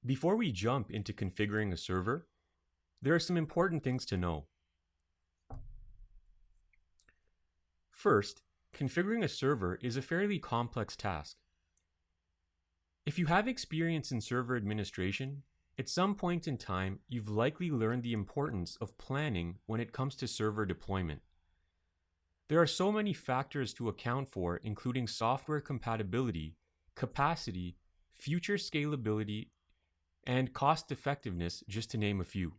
Before we jump into configuring a server, there are some important things to know. First, configuring a server is a fairly complex task. If you have experience in server administration, at some point in time, you've likely learned the importance of planning when it comes to server deployment. There are so many factors to account for, including software compatibility, capacity, future scalability, and cost effectiveness, just to name a few.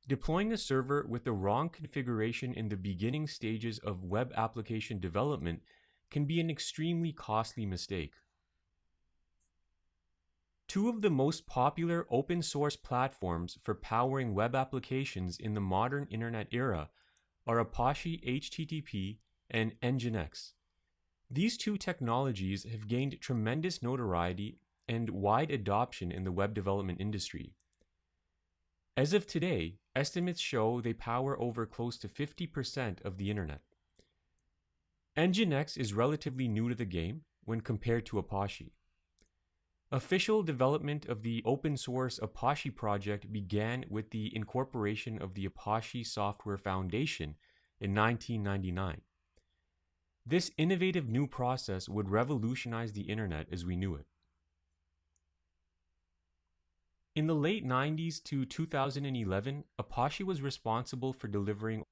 Deploying a server with the wrong configuration in the beginning stages of web application development can be an extremely costly mistake. Two of the most popular open source platforms for powering web applications in the modern internet era are Apache HTTP and nginx. These two technologies have gained tremendous notoriety and wide adoption in the web development industry. As of today, estimates show they power over close to 50% of the internet. nginx is relatively new to the game when compared to Apache. Official development of the open source Apache project began with the incorporation of the Apache Software Foundation in 1999. This innovative new process would revolutionize the internet as we knew it. In the late 90s to 2011, Apache was responsible for delivering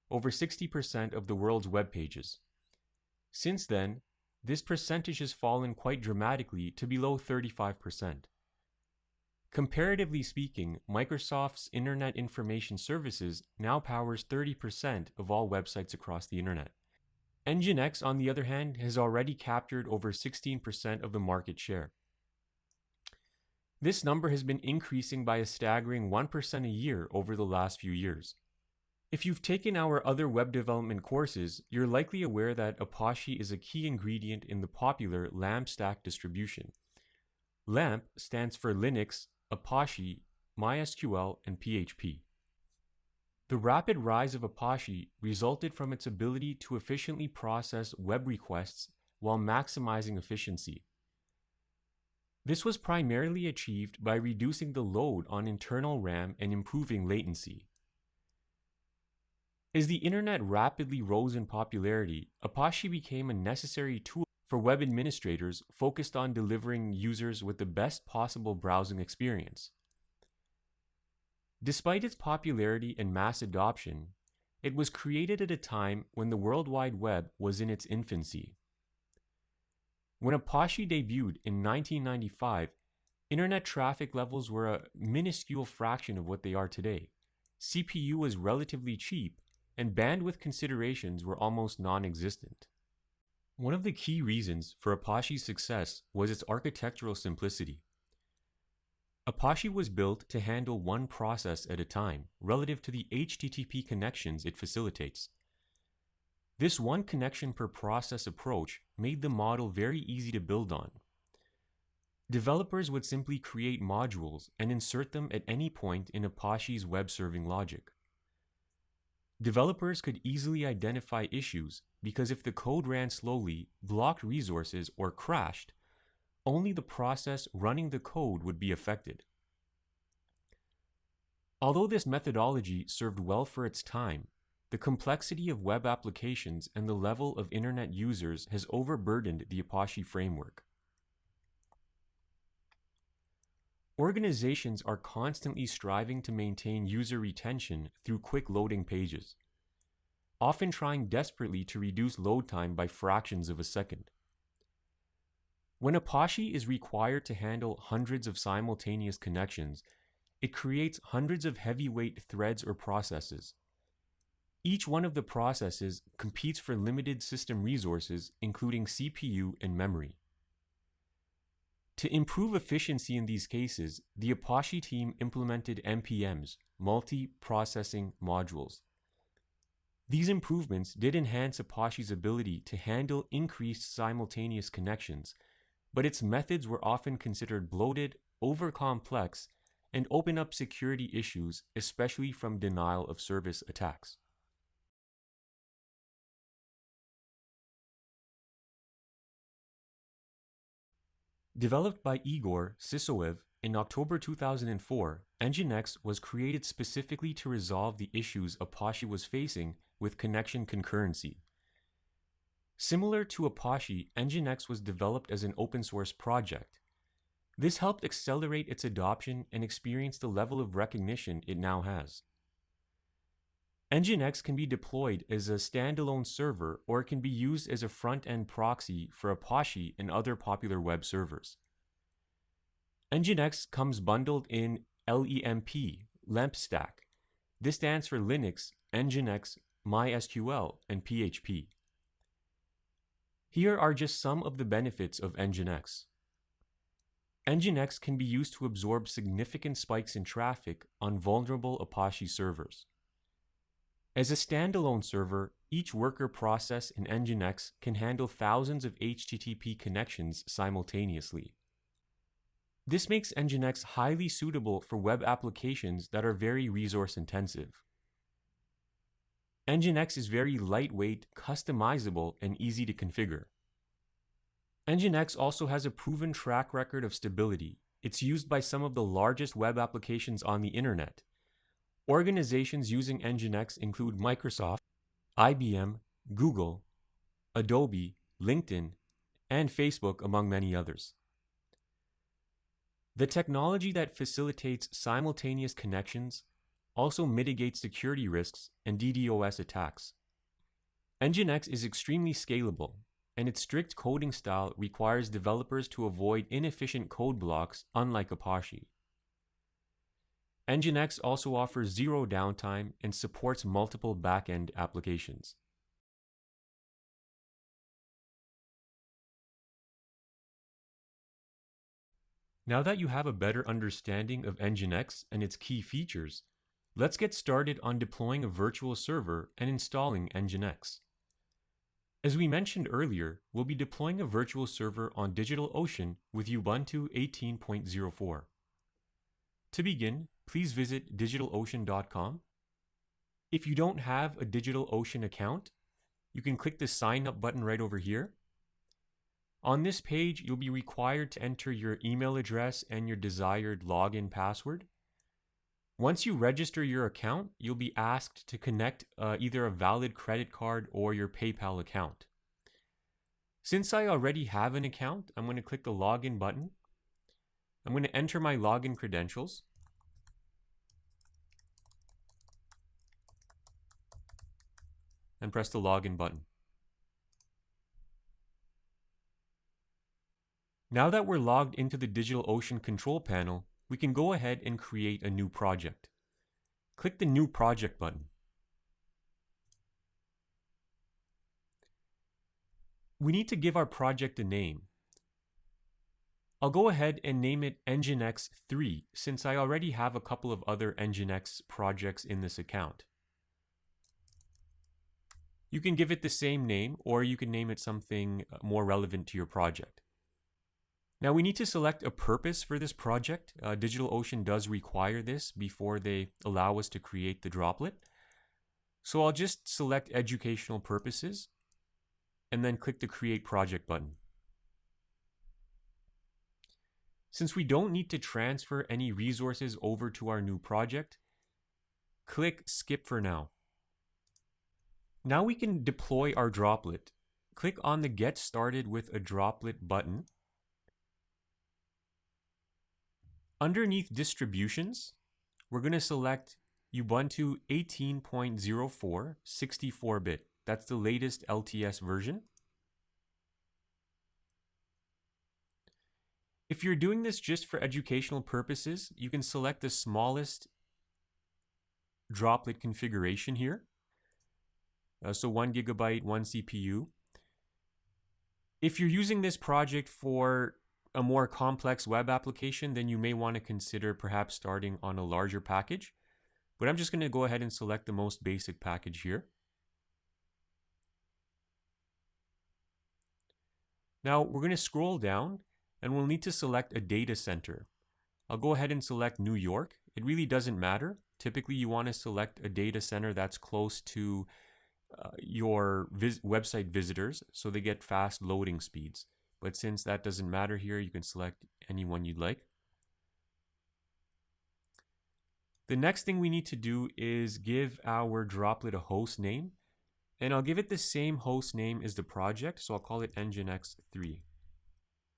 over 60% of the world's web pages. Since then, this percentage has fallen quite dramatically to below 35%. Comparatively speaking, Microsoft's Internet Information Services now powers 30% of all websites across the internet. nginx, on the other hand, has already captured over 16% of the market share. This number has been increasing by a staggering 1% a year over the last few years. If you've taken our other web development courses, you're likely aware that Apache is a key ingredient in the popular LAMP stack distribution. LAMP stands for Linux, Apache, MySQL, and PHP. The rapid rise of Apache resulted from its ability to efficiently process web requests while maximizing efficiency. This was primarily achieved by reducing the load on internal RAM and improving latency. As the internet rapidly rose in popularity, Apache became a necessary tool for web administrators focused on delivering users with the best possible browsing experience. Despite its popularity and mass adoption, it was created at a time when the World Wide Web was in its infancy. When Apache debuted in 1995, internet traffic levels were a minuscule fraction of what they are today. CPU was relatively cheap, and bandwidth considerations were almost non-existent. One of the key reasons for Apache's success was its architectural simplicity. Apache was built to handle one process at a time relative to the HTTP connections it facilitates. This one connection per process approach made the model very easy to build on. Developers would simply create modules and insert them at any point in Apache's web serving logic. Developers could easily identify issues because if the code ran slowly, blocked resources, or crashed, only the process running the code would be affected. Although this methodology served well for its time, the complexity of web applications and the level of internet users has overburdened the Apache framework. Organizations are constantly striving to maintain user retention through quick loading pages, often trying desperately to reduce load time by fractions of a second. When Apache is required to handle hundreds of simultaneous connections, it creates hundreds of heavyweight threads or processes. Each one of the processes competes for limited system resources, including CPU and memory. To improve efficiency in these cases, the Apache team implemented MPMs, multi-processing modules. These improvements did enhance Apache's ability to handle increased simultaneous connections, but its methods were often considered bloated, over-complex, and open up security issues, especially from denial of service attacks. Developed by Igor Sisoev In October 2004, nginx was created specifically to resolve the issues Apache was facing with connection concurrency. Similar to Apache, nginx was developed as an open source project. This helped accelerate its adoption and experience the level of recognition it now has. nginx can be deployed as a standalone server, or it can be used as a front-end proxy for Apache and other popular web servers. nginx comes bundled in LEMP stack. This stands for Linux, nginx, MySQL, and PHP. Here are just some of the benefits of nginx. nginx can be used to absorb significant spikes in traffic on vulnerable Apache servers. As a standalone server, each worker process in nginx can handle thousands of HTTP connections simultaneously. This makes nginx highly suitable for web applications that are very resource intensive. nginx is very lightweight, customizable, and easy to configure. nginx also has a proven track record of stability. It's used by some of the largest web applications on the internet. Organizations using nginx include Microsoft, IBM, Google, Adobe, LinkedIn, and Facebook, among many others. The technology that facilitates simultaneous connections also mitigates security risks and DDoS attacks. nginx is extremely scalable, and its strict coding style requires developers to avoid inefficient code blocks, unlike Apache. nginx also offers zero downtime and supports multiple back-end applications. Now that you have a better understanding of nginx and its key features, let's get started on deploying a virtual server and installing nginx. As we mentioned earlier, we'll be deploying a virtual server on DigitalOcean with Ubuntu 18.04. To begin, please visit digitalocean.com. If you don't have a DigitalOcean account, you can click the sign up button right over here. On this page, you'll be required to enter your email address and your desired login password. Once you register your account, you'll be asked to connect either a valid credit card or your PayPal account. Since I already have an account, I'm going to click the login button. I'm going to enter my login credentials. And press the login button. Now that we're logged into the DigitalOcean control panel, we can go ahead and create a new project. Click the New Project button. We need to give our project a name. I'll go ahead and name it nginx 3 since I already have a couple of other nginx projects in this account. You can give it the same name, or you can name it something more relevant to your project. Now we need to select a purpose for this project. DigitalOcean does require this before they allow us to create the droplet. So I'll just select educational purposes and then click the Create Project button. Since we don't need to transfer any resources over to our new project, click Skip for now. Now we can deploy our droplet. Click on the Get Started with a Droplet button. Underneath Distributions, we're going to select Ubuntu 18.04 64-bit. That's the latest LTS version. If you're doing this just for educational purposes, you can select the smallest droplet configuration here. So 1 GB, 1 CPU. If you're using this project for a more complex web application, then you may want to consider perhaps starting on a larger package. But I'm just going to go ahead and select the most basic package here. Now we're going to scroll down and we'll need to select a data center. I'll go ahead and select New York. It really doesn't matter. Typically you want to select a data center that's close to your website visitors so they get fast loading speeds. But since that doesn't matter here, you can select any one you'd like. The next thing we need to do is give our droplet a host name, and I'll give it the same host name as the project, so I'll call it nginx3.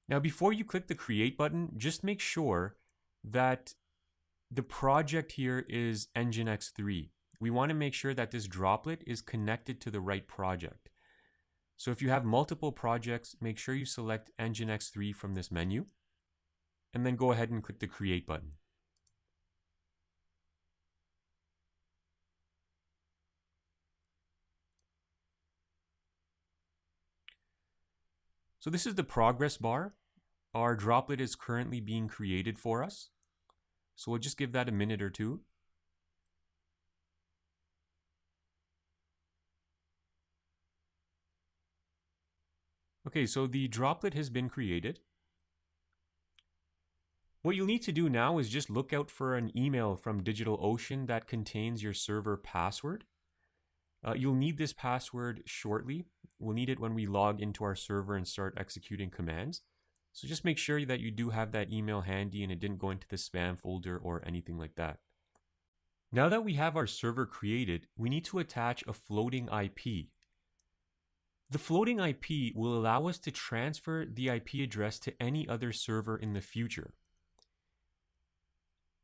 Now, before you click the create button, just make sure that the project here is nginx3. We want to make sure that this droplet is connected to the right project. So if you have multiple projects, make sure you select nginx3 from this menu, and then go ahead and click the create button. So this is the progress bar. Our droplet is currently being created for us. So we'll just give that a minute or two. Okay, so the droplet has been created. What you'll need to do now is just look out for an email from DigitalOcean that contains your server password. You'll need this password shortly. We'll need it when we log into our server and start executing commands. So just make sure that you do have that email handy and it didn't go into the spam folder or anything like that. Now that we have our server created, we need to attach a floating IP. The floating IP will allow us to transfer the IP address to any other server in the future.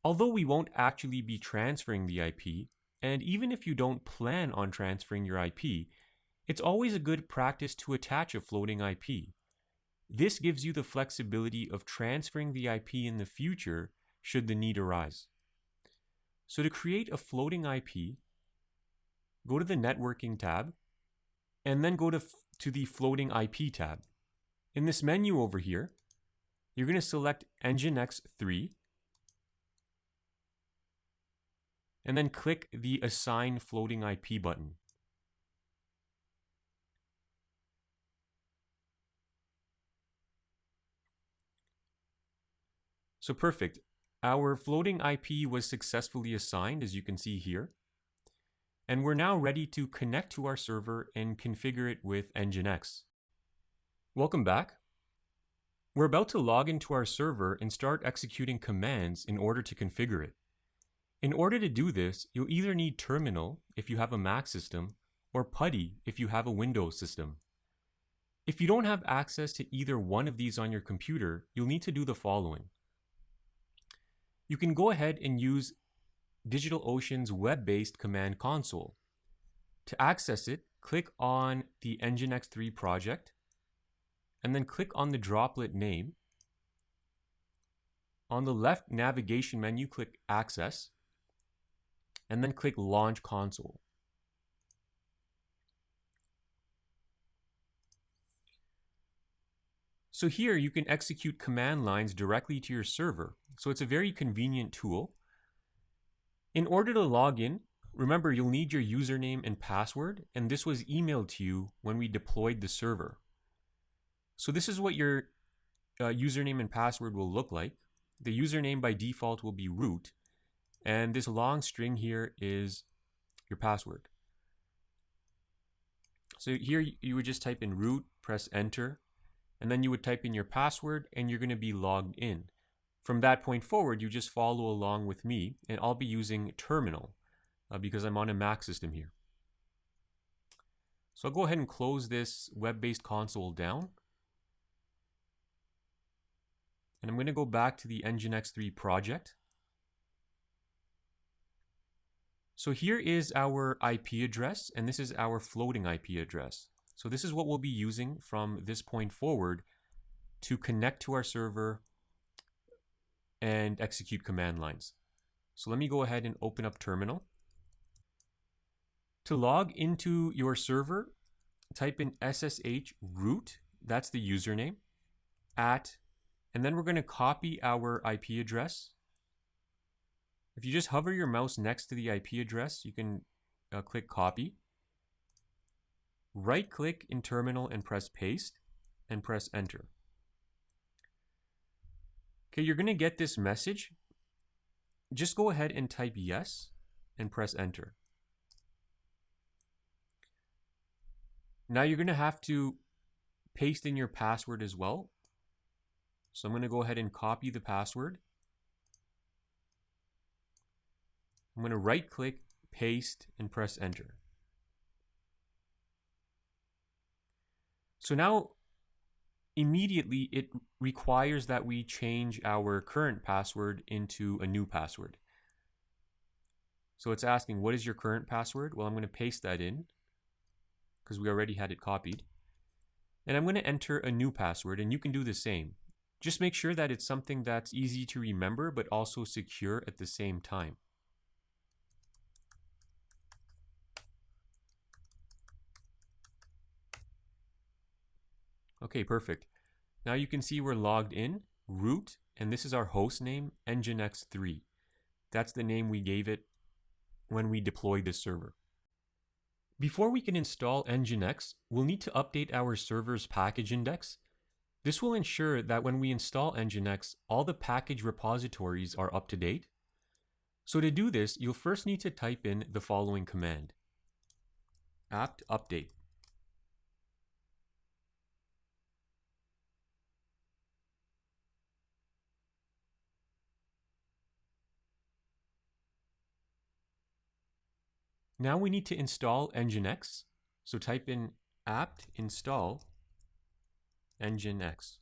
Although we won't actually be transferring the IP, and even if you don't plan on transferring your IP, it's always a good practice to attach a floating IP. This gives you the flexibility of transferring the IP in the future should the need arise. So to create a floating IP, go to the Networking tab, and then go to the Floating IP tab. In this menu over here, you're going to select nginx3, and then click the Assign Floating IP button. So perfect. Our floating IP was successfully assigned, as you can see here. And we're now ready to connect to our server and configure it with nginx. Welcome back. We're about to log into our server and start executing commands in order to configure it. In order to do this, you'll either need Terminal if you have a Mac system, or PuTTY if you have a Windows system. If you don't have access to either one of these on your computer, you'll need to do the following. You can go ahead and use DigitalOcean's web-based command console. To access it, click on the nginx3 project, and then click on the droplet name. On the left navigation menu, click Access, and then click Launch Console. So here you can execute command lines directly to your server. So it's a very convenient tool. In order to log in, remember you'll need your username and password, and this was emailed to you when we deployed the server. So this is what your username and password will look like. The username by default will be root, and this long string here is your password. So here you would just type in root, press enter, and then you would type in your password and you're going to be logged in. From that point forward, you just follow along with me, and I'll be using Terminal because I'm on a Mac system here. So I'll go ahead and close this web-based console down. And I'm going to go back to the nginx3 project. So here is our IP address, and this is our floating IP address. So this is what we'll be using from this point forward to connect to our server and execute command lines. So let me go ahead and open up Terminal. To log into your server, type in SSH root, that's the username, and then we're going to copy our IP address. If you just hover your mouse next to the IP address, you can click copy. Right click in Terminal and press paste and press enter. Okay, you're going to get this message. Just go ahead and type yes and press enter. Now you're going to have to paste in your password as well. So I'm going to go ahead and copy the password. I'm going to right click, paste, and press enter. So now immediately it requires that we change our current password into a new password. So it's asking, what is your current password? Well, I'm going to paste that in because we already had it copied. And I'm going to enter a new password, and you can do the same. Just make sure that it's something that's easy to remember but also secure at the same time. Okay, perfect. Now you can see we're logged in, root, and this is our host name, nginx3. That's the name we gave it when we deployed this server. Before we can install nginx, we'll need to update our server's package index. This will ensure that when we install nginx, all the package repositories are up to date. So to do this, you'll first need to type in the following command: apt update. Now we need to install nginx, so type in apt install nginx.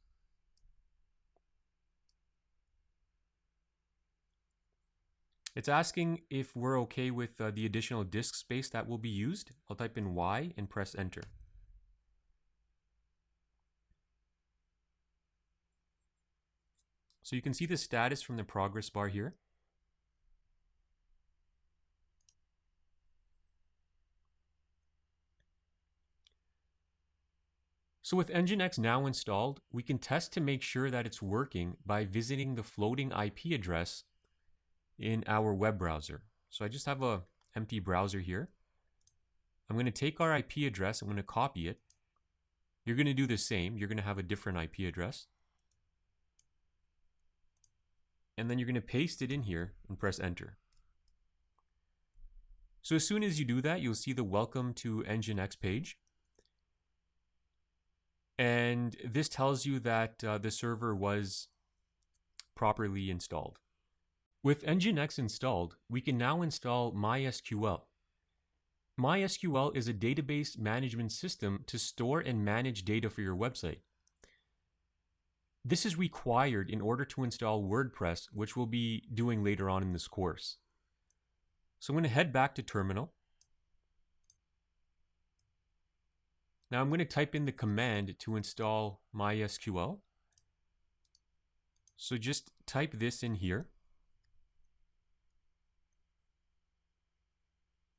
It's asking if we're okay with the additional disk space that will be used. I'll type in Y and press enter. So you can see the status from the progress bar here. So with nginx now installed, we can test to make sure that it's working by visiting the floating IP address in our web browser. So I just have an empty browser here. I'm going to take our IP address, I'm going to copy it. You're going to do the same. You're going to have a different IP address. And then you're going to paste it in here and press enter. So as soon as you do that, you'll see the welcome to nginx page. And this tells you that the server was properly installed. With nginx installed, we can now install MySQL. MySQL is a database management system to store and manage data for your website. This is required in order to install WordPress, which we'll be doing later on in this course. So I'm going to head back to terminal. Now I'm going to type in the command to install MySQL. So just type this in here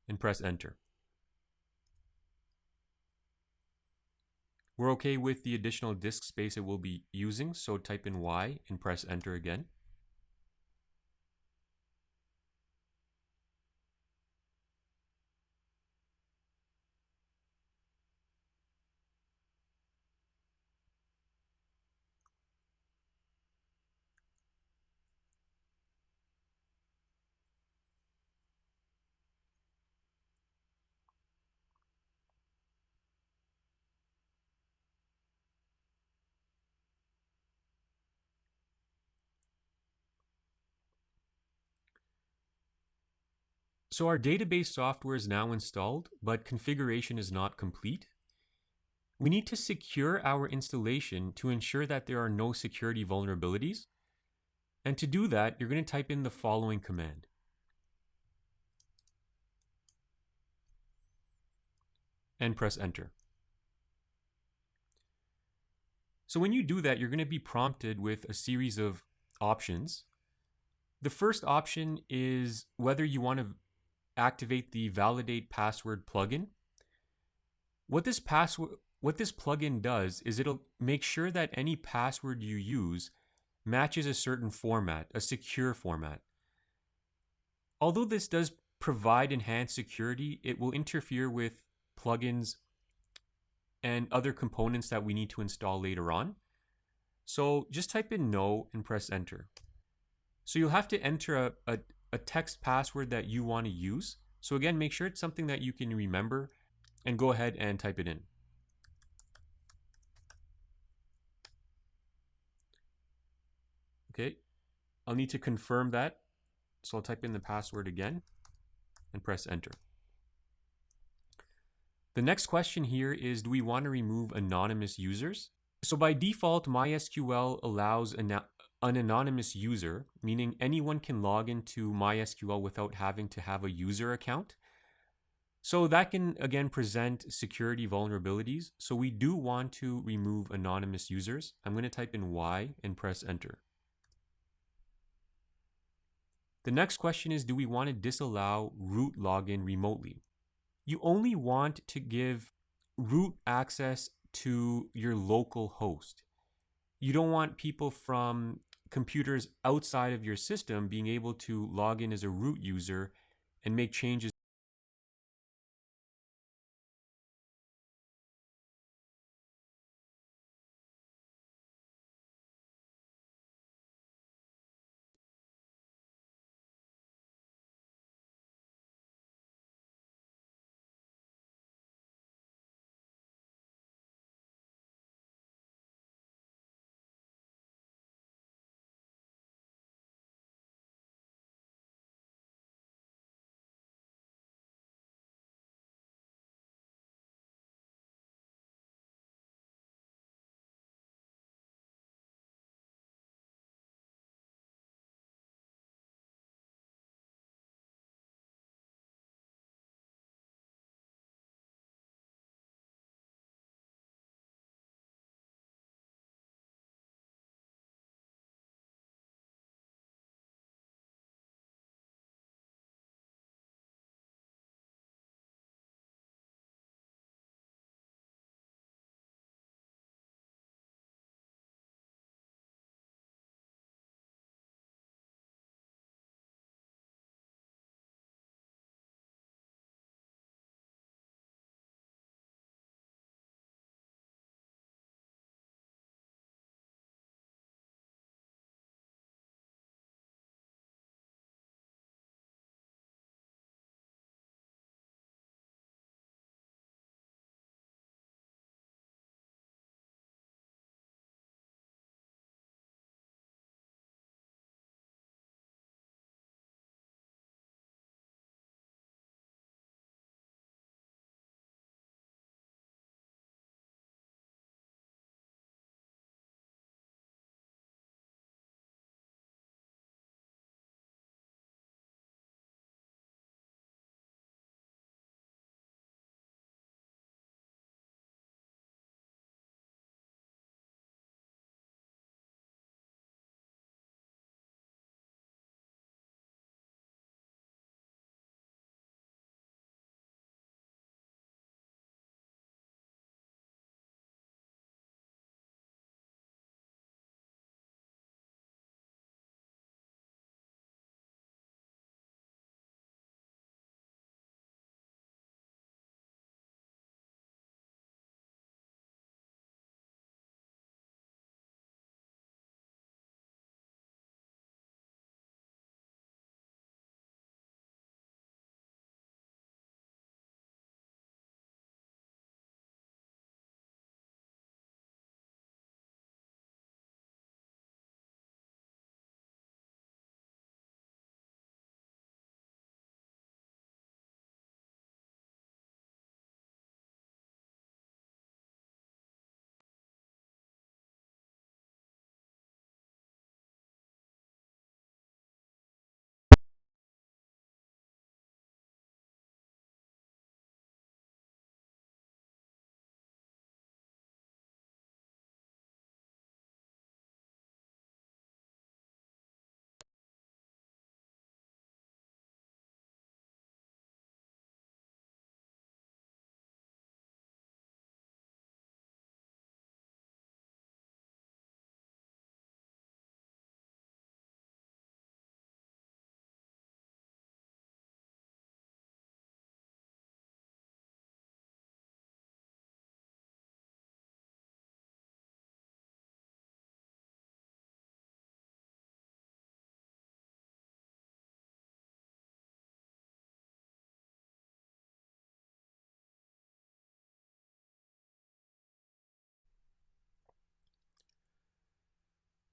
and press enter. We're okay with the additional disk space it will be using, so type in Y and press enter again. So our database software is now installed, but configuration is not complete. We need to secure our installation to ensure that there are no security vulnerabilities. And to do that, you're going to type in the following command: and press enter. So when you do that, you're going to be prompted with a series of options. The first option is whether you want to activate the validate password plugin. What this plugin does is it'll make sure that any password you use matches a certain format, a secure format. Although this does provide enhanced security, it will interfere with plugins and other components that we need to install later on. So just type in no and press enter. So you'll have to enter a text password that you want to use. So again, make sure it's something that you can remember and go ahead and type it in. Okay, I'll need to confirm that. So I'll type in the password again. and press enter. The next question here is, do we want to remove anonymous users? So by default, MySQL allows an anonymous user, meaning anyone can log into MySQL without having to have a user account. So that can, again, present security vulnerabilities. So we do want to remove anonymous users. I'm going to type in Y and press enter. The next question is, do we want to disallow root login remotely? You only want to give root access to your local host. You don't want people from computers outside of your system being able to log in as a root user and make changes.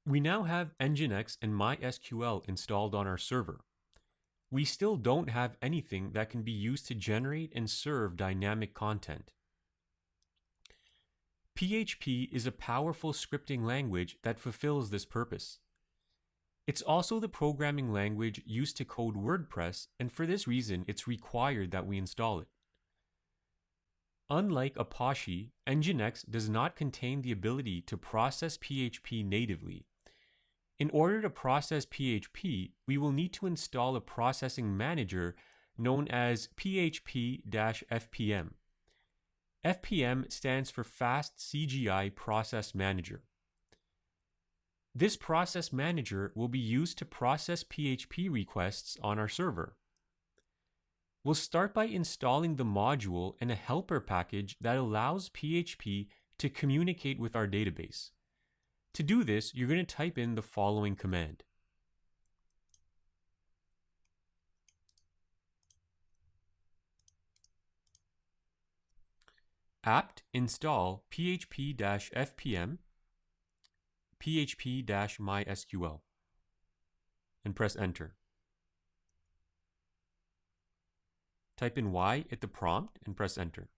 We now have nginx and MySQL installed on our server. we still don't have anything that can be used to generate and serve dynamic content. PHP is a powerful scripting language that fulfills this purpose. It's also the programming language used to code WordPress, and for this reason, it's required that we install it. Unlike Apache, nginx does not contain the ability to process PHP natively. In order to process PHP, we will need to install a processing manager known as php-fpm. FPM stands for Fast CGI Process Manager. This process manager will be used to process PHP requests on our server. We'll start by installing the module and a helper package that allows PHP to communicate with our database. To do this, you're going to type in the following command. apt install php-fpm php-mysql and press enter. Type in Y at the prompt and press enter.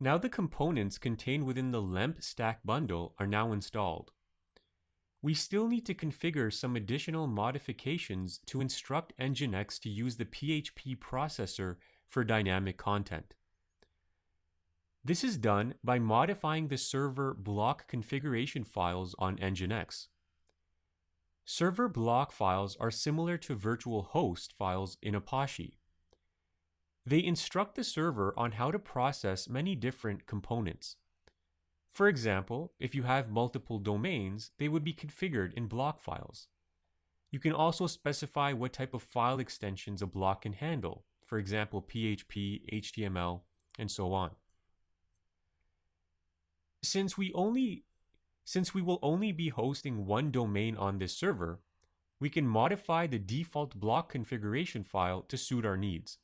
Now the components contained within the lemp stack bundle are now installed. We still need to configure some additional modifications to instruct nginx to use the PHP processor for dynamic content. This is done by modifying the server block configuration files on nginx. Server block files are similar to virtual host files in Apache. They instruct the server on how to process many different components. For example, if you have multiple domains, they would be configured in block files. You can also specify what type of file extensions a block can handle, for example, PHP, HTML, and so on. Since we will only be hosting one domain on this server, we can modify the default block configuration file to suit our needs.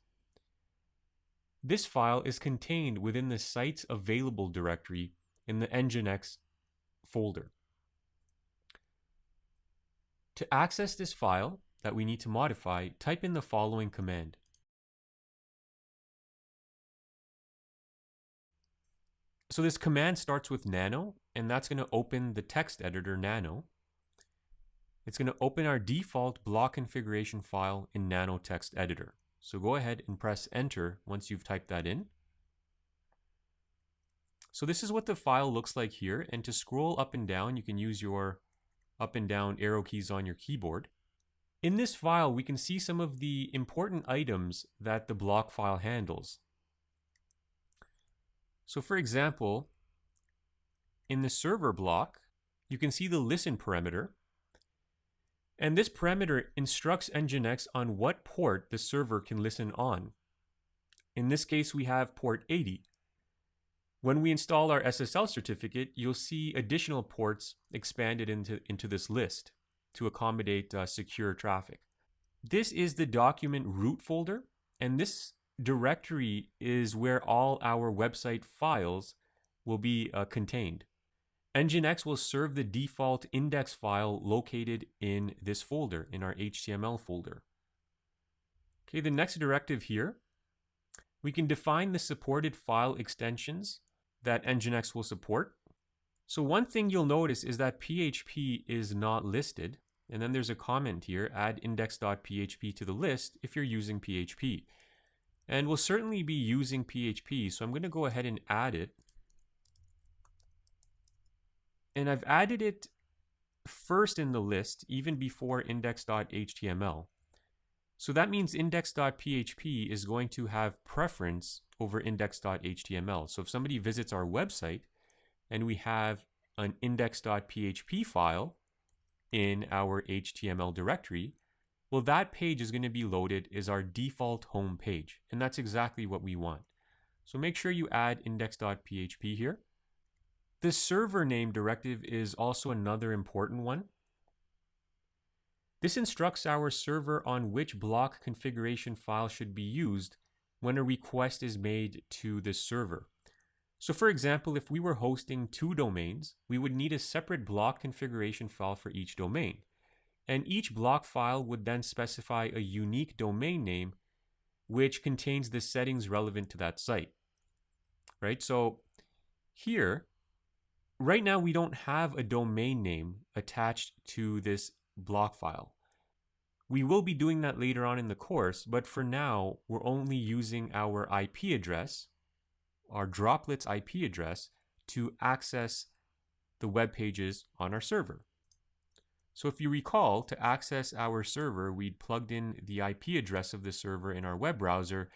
This file is contained within the Sites Available directory in the nginx folder. To access this file that we need to modify, type in the following command. So this command starts with nano, and that's going to open the text editor nano. It's going to open our default block configuration file in nano text editor. So go ahead and press enter once you've typed that in. So this is what the file looks like here, and to scroll up and down, you can use your up and down arrow keys on your keyboard. In this file, we can see some of the important items that the block file handles. So for example, in the server block, you can see the listen parameter. And this parameter instructs nginx on what port the server can listen on. In this case, we have port 80. When we install our SSL certificate, you'll see additional ports expanded into this list to accommodate secure traffic. This is the document root folder, and this directory is where all our website files will be contained. nginx will serve the default index file located in this folder, in our HTML folder. Okay, the next directive here, we can define the supported file extensions that nginx will support. So one thing you'll notice is that PHP is not listed, and then there's a comment here, add index.php to the list if you're using PHP. And we'll certainly be using PHP, so I'm going to go ahead and add it. And I've added it first in the list, even before index.html. So that means index.php is going to have preference over index.html. So if somebody visits our website and we have an index.php file in our HTML directory, well, that page is going to be loaded as our default home page. And that's exactly what we want. So make sure you add index.php here. The server name directive is also another important one. This instructs our server on which block configuration file should be used when a request is made to this server. So for example, if we were hosting 2 domains, we would need a separate block configuration file for each domain. And each block file would then specify a unique domain name which contains the settings relevant to that site. Right? So here, right now we don't have a domain name attached to this block file. We will be doing that later on in the course, but for now, we're only using our IP address, our droplets IP address, to access the web pages on our server. So if you recall, to access our server, we'd plugged in the IP address of the server in our web browser,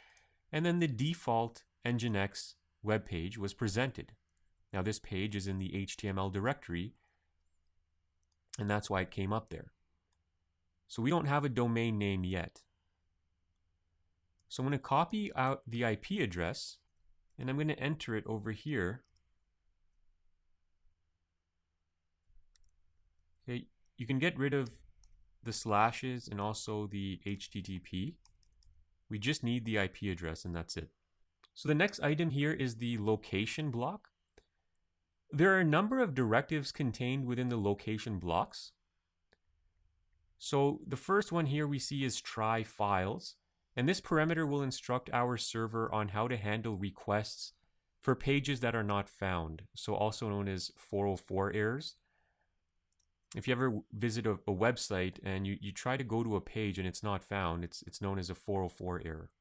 and then the default nginx web page was presented. Now this page is in the HTML directory, and that's why it came up there. So we don't have a domain name yet. So I'm going to copy out the IP address, and I'm going to enter it over here. Okay, you can get rid of the slashes and also the HTTP. We just need the IP address, and that's it. So the next item here is the location block. There are a number of directives contained within the location blocks. So the first one here we see is try files, and this parameter will instruct our server on how to handle requests for pages that are not found, so also known as 404 errors. If you ever visit a website and you try to go to a page and it's not found, it's known as a 404 error.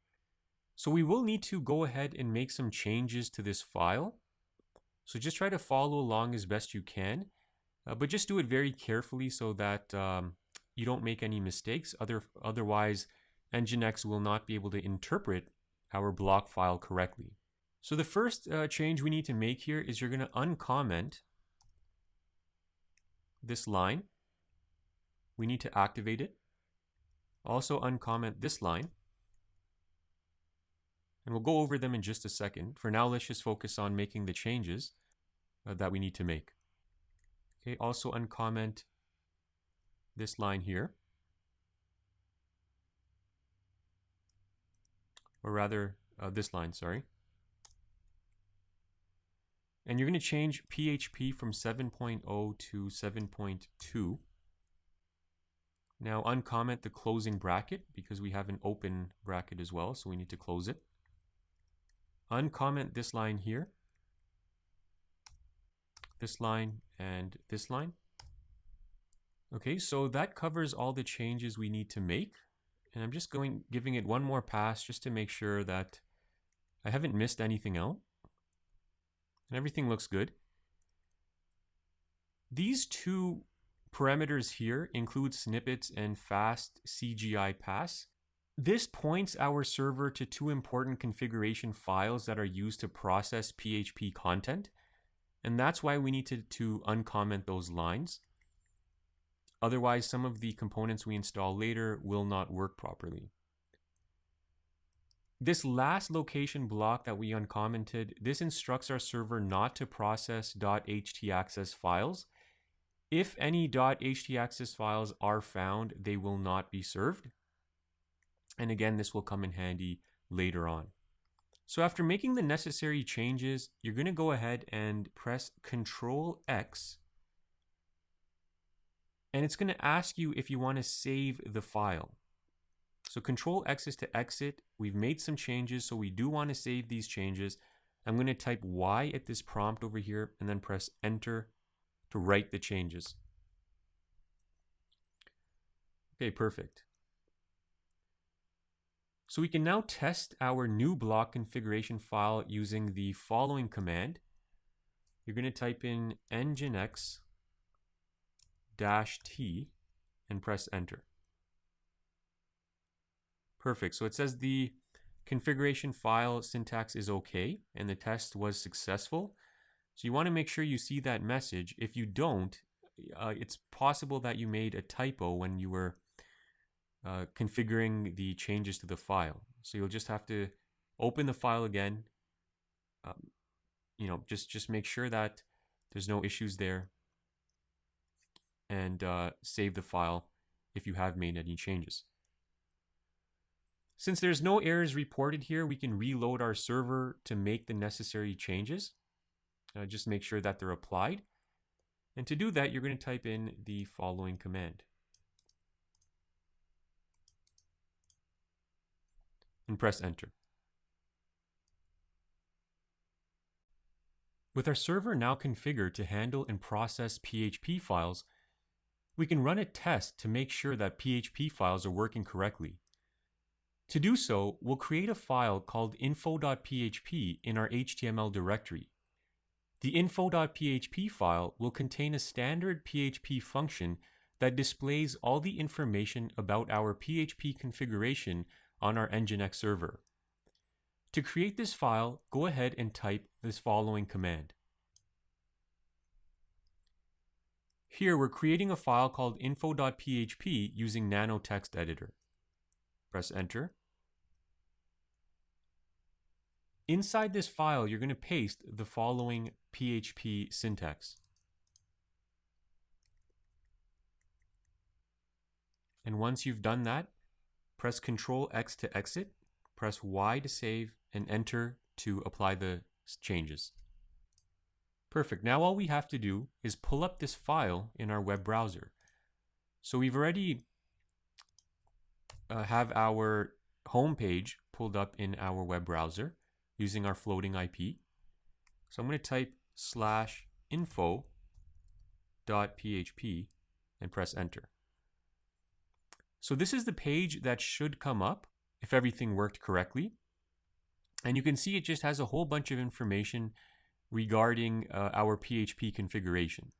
So we will need to go ahead and make some changes to this file. So just try to follow along as best you can, but just do it very carefully so that you don't make any mistakes. Otherwise, nginx will not be able to interpret our block file correctly. So the first change we need to make here is you're going to uncomment this line. We need to activate it. Also uncomment this line. And we'll go over them in just a second. For now, let's just focus on making the changes that we need to make. Okay, also uncomment this line here. Or rather, this line, sorry. And you're going to change PHP from 7.0 to 7.2. Now uncomment the closing bracket because we have an open bracket as well, so we need to close it. Uncomment this line here, this line, and this line. Okay, so that covers all the changes we need to make. And I'm just giving it one more pass just to make sure that I haven't missed anything out. And everything looks good. These two parameters here include snippets and fast CGI pass. This points our server to 2 important configuration files that are used to process PHP content. And that's why we need to uncomment those lines. Otherwise, some of the components we install later will not work properly. This last location block that we uncommented, this instructs our server not to process .htaccess files. If any .htaccess files are found, they will not be served. And again, this will come in handy later on. So after making the necessary changes, you're going to go ahead and press Control X. And it's going to ask you if you want to save the file. So Control X is to exit. We've made some changes, so we do want to save these changes. I'm going to type Y at this prompt over here and then press Enter to write the changes. Okay, perfect. So we can now test our new block configuration file using the following command. You're going to type in nginx -t and press Enter. Perfect. So it says the configuration file syntax is okay and the test was successful. So you want to make sure you see that message. If you don't, it's possible that you made a typo when you were configuring the changes to the file. So you'll just have to open the file again. Just make sure that there's no issues there and save the file if you have made any changes. Since there's no errors reported here, we can reload our server to make the necessary changes. Just make sure that they're applied. And to do that, you're going to type in the following command. And press enter. With our server now configured to handle and process PHP files, we can run a test to make sure that PHP files are working correctly. To do so, we'll create a file called info.php in our HTML directory. The info.php file will contain a standard PHP function that displays all the information about our PHP configuration on our nginx server. To create this file, go ahead and type this following command. Here we're creating a file called info.php using Nano Text Editor. Press enter. Inside this file, you're going to paste the following PHP syntax. And once you've done that, press Ctrl X to exit, press Y to save, and enter to apply the changes. Perfect. Now all we have to do is pull up this file in our web browser. So we've already have our home page pulled up in our web browser using our floating IP. So I'm going to type /info.php and press enter. So this is the page that should come up if everything worked correctly. And you can see it just has a whole bunch of information regarding our PHP configuration.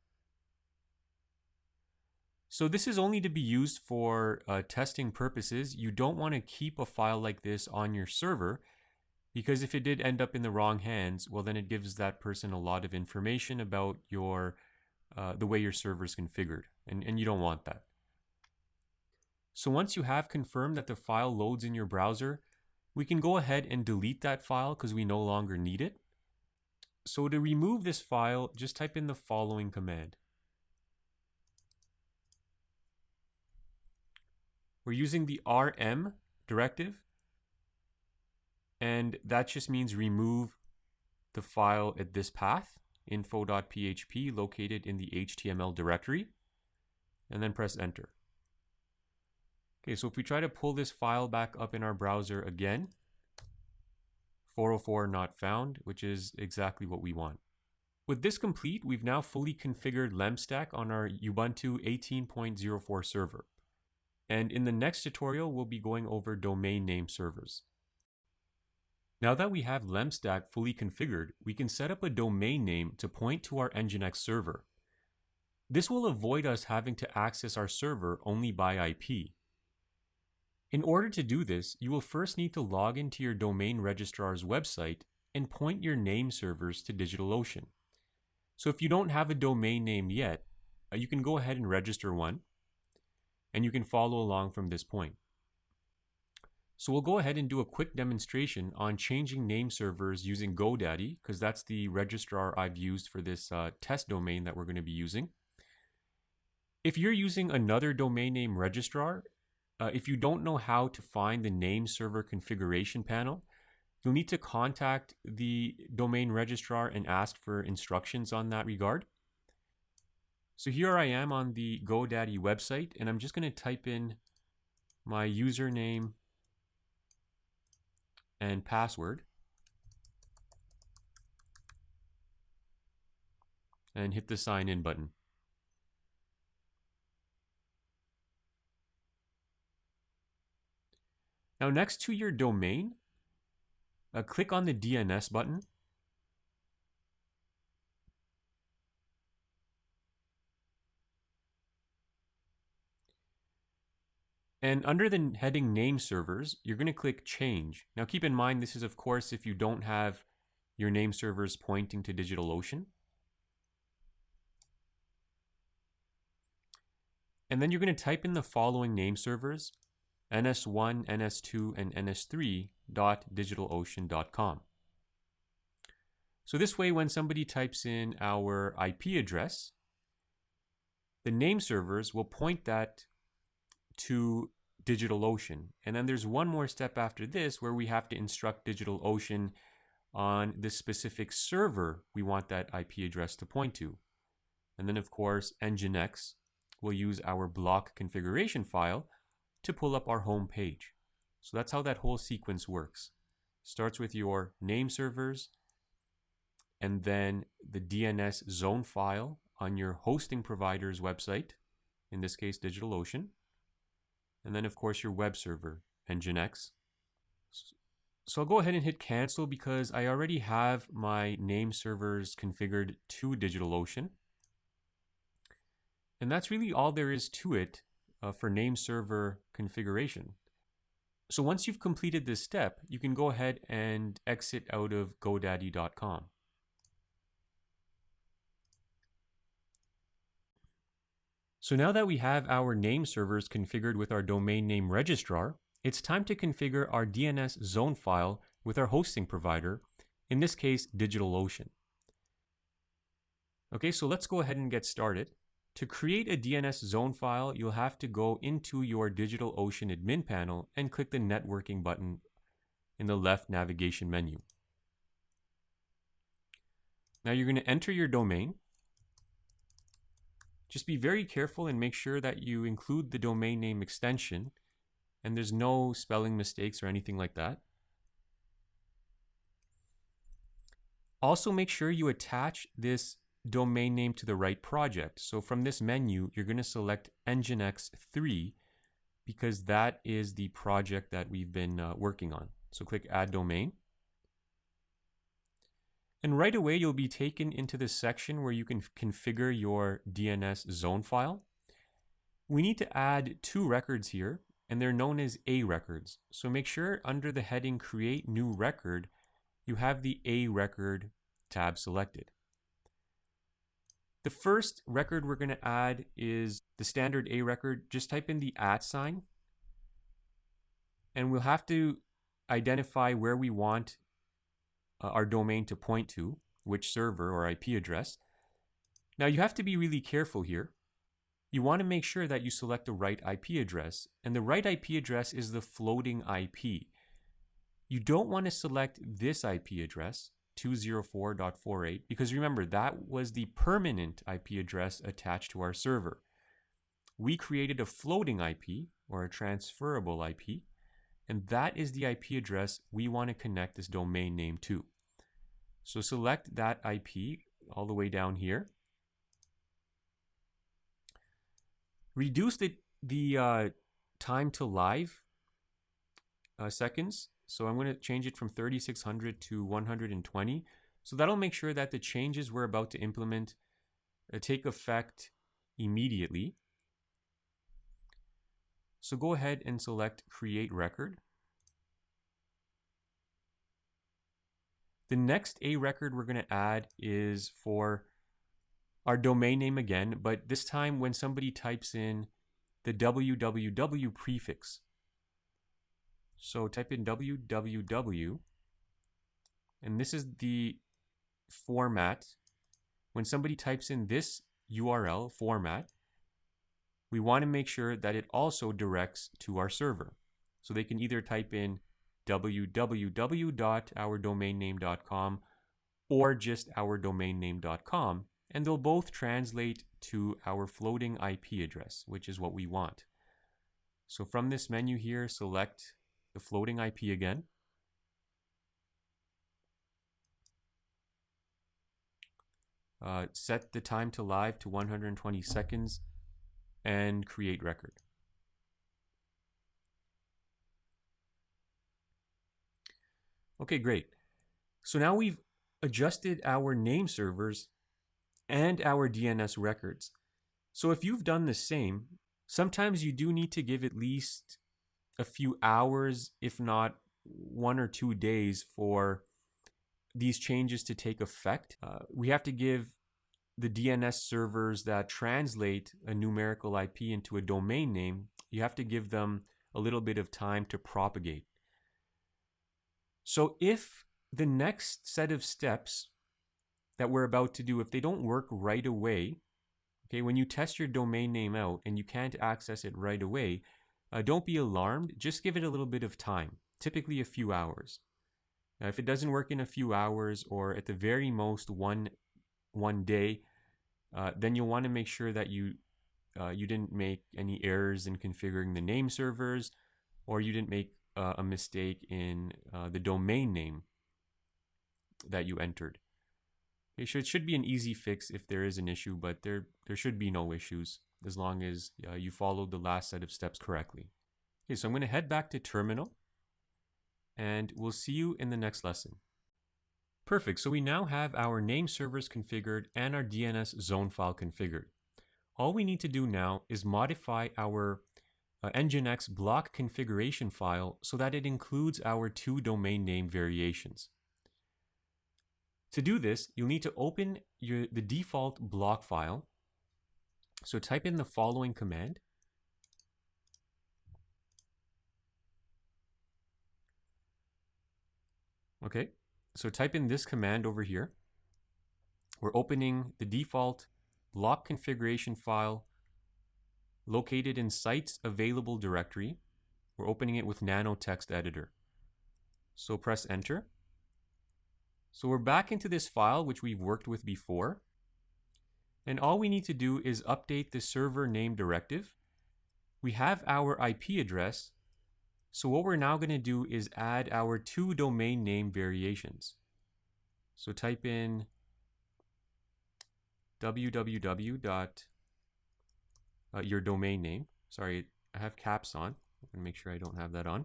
So this is only to be used for testing purposes. You don't want to keep a file like this on your server, because if it did end up in the wrong hands, well, then it gives that person a lot of information about your the way your server is configured, and you don't want that. So once you have confirmed that the file loads in your browser, we can go ahead and delete that file because we no longer need it. So to remove this file, just type in the following command. We're using the rm directive, and that just means remove the file at this path, info.php, located in the HTML directory, and then press enter. Okay, so if we try to pull this file back up in our browser again, 404 not found, which is exactly what we want. With this complete, we've now fully configured lemstack on our Ubuntu 18.04 server. And in the next tutorial, we'll be going over domain name servers. Now that we have lemstack fully configured, we can set up a domain name to point to our nginx server. This will avoid us having to access our server only by IP. In order to do this, you will first need to log into your domain registrar's website and point your name servers to DigitalOcean. So if you don't have a domain name yet, you can go ahead and register one, and you can follow along from this point. So we'll go ahead and do a quick demonstration on changing name servers using GoDaddy, because that's the registrar I've used for this test domain that we're going to be using. If you're using another domain name registrar, if you don't know how to find the name server configuration panel, you'll need to contact the domain registrar and ask for instructions on that regard. So here I am on the GoDaddy website, and I'm just going to type in my username and password and hit the sign in button. Now next to your domain, click on the DNS button. And under the heading name servers, you're going to click change. Now keep in mind, this is of course if you don't have your name servers pointing to DigitalOcean. And then you're going to type in the following name servers: ns1, ns2, and ns3.digitalocean.com. So this way, when somebody types in our IP address, the name servers will point that to DigitalOcean. And then there's one more step after this where we have to instruct DigitalOcean on the specific server we want that IP address to point to. And then, of course, nginx will use our block configuration file to pull up our home page. So that's how that whole sequence works. Starts with your name servers, and then the DNS zone file on your hosting provider's website, in this case DigitalOcean, and then of course your web server, nginx. So I'll go ahead and hit cancel because I already have my name servers configured to DigitalOcean. And that's really all there is to it for name server configuration. So once you've completed this step, you can go ahead and exit out of GoDaddy.com. So now that we have our name servers configured with our domain name registrar, it's time to configure our DNS zone file with our hosting provider, in this case, DigitalOcean. Okay, so let's go ahead and get started. To create a DNS zone file, you'll have to go into your DigitalOcean admin panel and click the networking button in the left navigation menu. Now you're going to enter your domain. Just be very careful and make sure that you include the domain name extension and there's no spelling mistakes or anything like that. Also make sure you attach this domain name to the right project. So from this menu, you're going to select nginx3 because that is the project that we've been working on. So click Add Domain. And right away, you'll be taken into this section where you can configure your DNS zone file. We need to add 2 records here, and they're known as A records. So make sure under the heading Create New Record, you have the A record tab selected. The first record we're going to add is the standard A record. Just type in the @ sign, and we'll have to identify where we want our domain to point to, which server or IP address. Now you have to be really careful here. You want to make sure that you select the right IP address, and the right IP address is the floating IP. You don't want to select this IP address, 204.48, because remember, that was the permanent IP address attached to our server. We created a floating IP, or a transferable IP, and that is the IP address we want to connect this domain name to. So select that IP all the way down here. Reduce the time to live seconds. So I'm going to change it from 3600 to 120. So that'll make sure that the changes we're about to implement take effect immediately. So go ahead and select Create Record. The next A record we're going to add is for our domain name again, but this time when somebody types in the www prefix. So type in www, and this is the format. When somebody types in this URL format, we want to make sure that it also directs to our server. So they can either type in www.ourdomainname.com or just ourdomainname.com, and they'll both translate to our floating IP address, which is what we want. So from this menu here, select the floating IP again. Set the time to live to 120 seconds and create record. Okay, great. So now we've adjusted our name servers and our DNS records. So if you've done the same, sometimes you do need to give at least a few hours, if not 1 or 2 days, for these changes to take effect. We have to give the DNS servers that translate a numerical IP into a domain name, you have to give them a little bit of time to propagate. So if the next set of steps that we're about to do, if they don't work right away, okay, when you test your domain name out and you can't access it right away, Don't be alarmed, just give it a little bit of time, typically a few hours. Now, if it doesn't work in a few hours or at the very most one day, then you'll want to make sure that you didn't make any errors in configuring the name servers, or you didn't make a mistake in the domain name that you entered. Okay, so it should be an easy fix if there is an issue, but there should be no issues as long as you followed the last set of steps correctly. Okay, so I'm going to head back to terminal, and we'll see you in the next lesson. Perfect, so we now have our name servers configured and our DNS zone file configured. All we need to do now is modify our nginx block configuration file so that it includes our 2 domain name variations. To do this, you'll need to open the default block file. So type in the following command. Okay, so type in this command over here. We're opening the default block configuration file located in sites available directory. We're opening it with nano text editor. So press enter. So we're back into this file, which we've worked with before. And all we need to do is update the server name directive. We have our IP address. So what we're now going to do is add our 2 domain name variations. So type in www. Your domain name. Sorry, I have caps on. I'm going to make sure I don't have that on.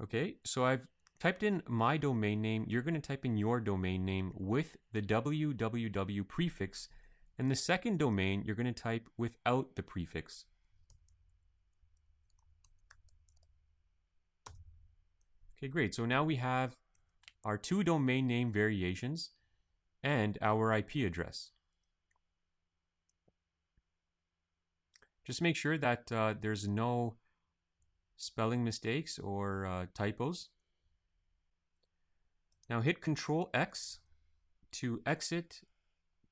Okay, so I've typed in my domain name. You're going to type in your domain name with the www prefix, and the second domain you're going to type without the prefix. Okay, great. So now we have our 2 domain name variations and our IP address. Just make sure that there's no spelling mistakes or typos. Now hit Control X to exit,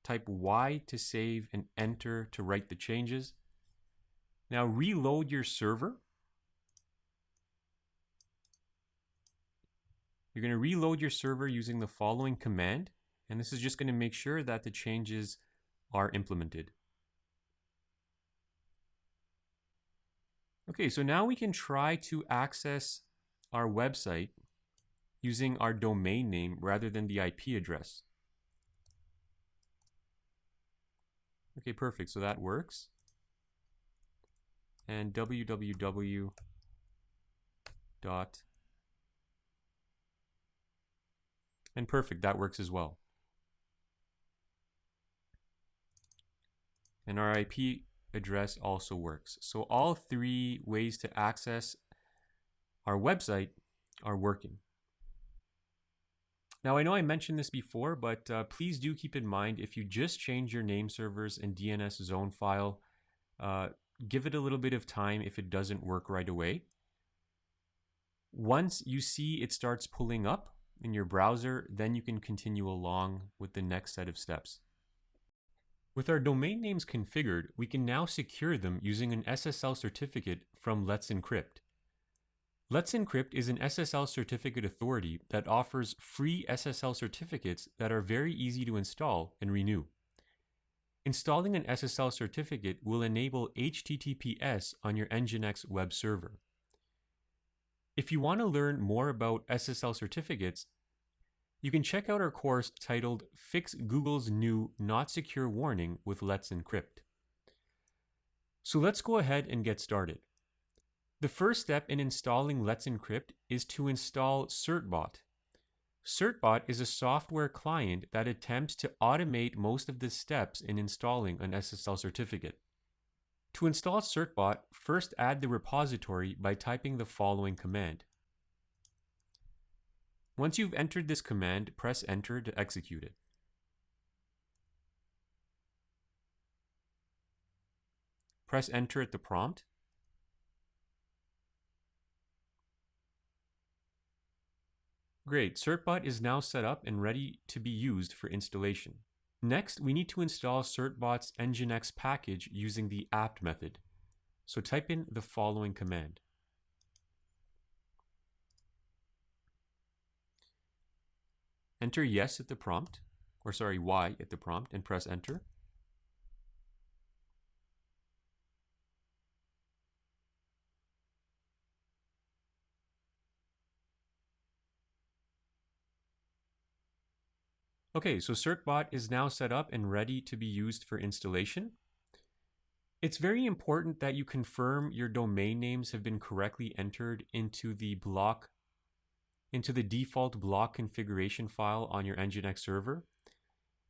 type Y to save, and enter to write the changes. Now reload your server. You're going to reload your server using the following command, and this is just going to make sure that the changes are implemented. Okay, so now we can try to access our website using our domain name rather than the IP address. Okay, perfect. So that works. And www. And perfect, that works as well. And our IP address also works. So all 3 ways to access our website are working. Now I know I mentioned this before, but please do keep in mind if you just change your name servers and DNS zone file, give it a little bit of time if it doesn't work right away. Once you see it starts pulling up in your browser, then you can continue along with the next set of steps. With our domain names configured, we can now secure them using an SSL certificate from Let's Encrypt. Let's Encrypt is an SSL certificate authority that offers free SSL certificates that are very easy to install and renew. Installing an SSL certificate will enable HTTPS on your nginx web server. If you want to learn more about SSL certificates, you can check out our course titled Fix Google's New Not Secure Warning with Let's Encrypt. So let's go ahead and get started. The first step in installing Let's Encrypt is to install Certbot. Certbot is a software client that attempts to automate most of the steps in installing an SSL certificate. To install Certbot, first add the repository by typing the following command. Once you've entered this command, press enter to execute it. Press enter at the prompt. Great, Certbot is now set up and ready to be used for installation. Next, we need to install certbot's nginx package using the apt method. So type in the following command. Enter yes at the prompt, or sorry, Y at the prompt, and press enter. Okay, so certbot is now set up and ready to be used for installation. It's very important that you confirm your domain names have been correctly entered into the default block configuration file on your nginx server.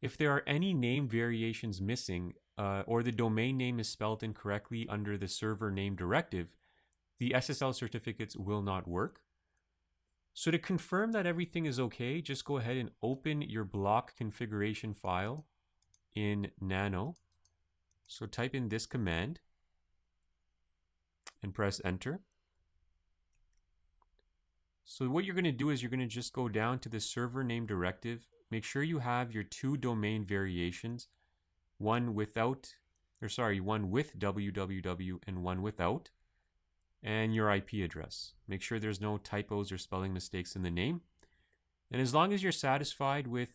If there are any name variations missing, or the domain name is spelled incorrectly under the server name directive, the SSL certificates will not work. So to confirm that everything is okay, just go ahead and open your block configuration file in Nano. So type in this command and press enter. So what you're going to do is you're going to just go down to the server name directive. Make sure you have your two domain variations, one with www and one without, and your IP address. Make sure there's no typos or spelling mistakes in the name. And as long as you're satisfied with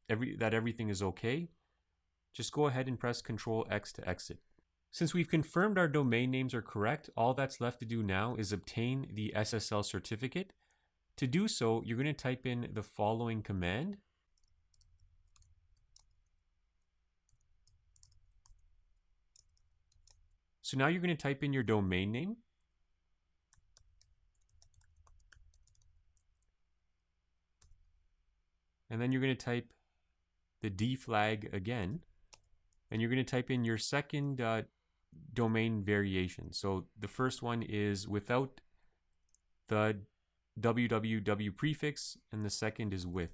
that everything is okay, just go ahead and press Ctrl X to exit. Since we've confirmed our domain names are correct, all that's left to do now is obtain the SSL certificate. To do so, you're going to type in the following command. So now you're going to type in your domain name. And then you're going to type the D flag again. And you're going to type in your second domain variation. So the first one is without the www prefix, and the second is with.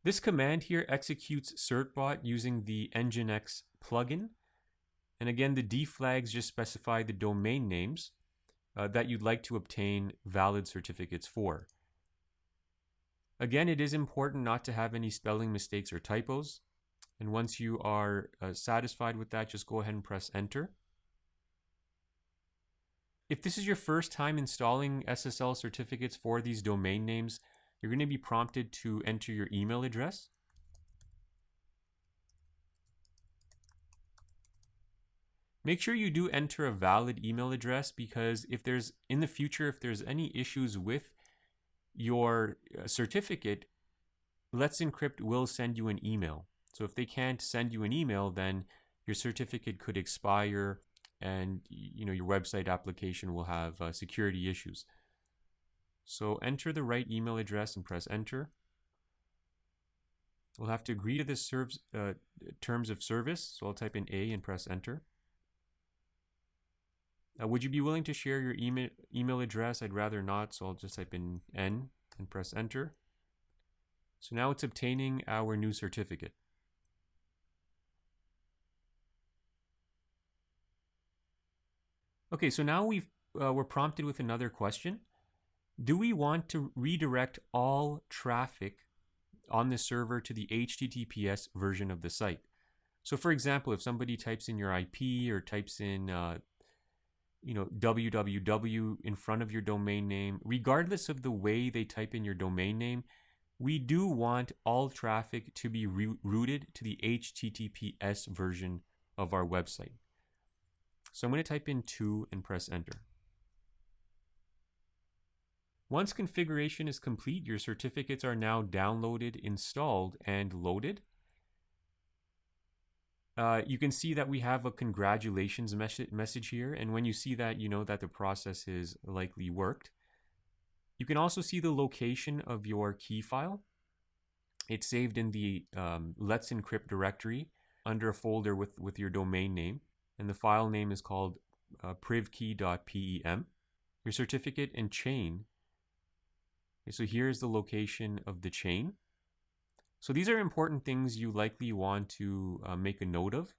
This command here executes certbot using the nginx plugin. And again, the D flags just specify the domain names that you'd like to obtain valid certificates for. Again, it is important not to have any spelling mistakes or typos. And once you are satisfied with that, just go ahead and press enter. If this is your first time installing SSL certificates for these domain names, you're going to be prompted to enter your email address. Make sure you do enter a valid email address, because if there's any issues with your certificate, Let's Encrypt will send you an email. So if they can't send you an email, then your certificate could expire and your website application will have security issues. So enter the right email address and press enter. We'll have to agree to this terms of service. So I'll type in A and press enter. Would you be willing to share your email address? I'd rather not, so I'll just type in N and press enter. So now it's obtaining our new certificate. Okay, so now we're prompted with another question. Do we want to redirect all traffic on the server to the HTTPS version of the site? So for example, if somebody types in your IP or types in www in front of your domain name, regardless of the way they type in your domain name, we do want all traffic to be routed to the HTTPS version of our website. So I'm going to type in 2 and press enter. Once configuration is complete, your certificates are now downloaded, installed, and loaded. You can see that we have a congratulations message here, and when you see that, you know that the process is likely worked. You can also see the location of your key file. It's saved in the Let's Encrypt directory under a folder with your domain name, and the file name is called privkey.pem. Your certificate and chain. So here's the location of the chain. So these are important things you likely want to make a note of,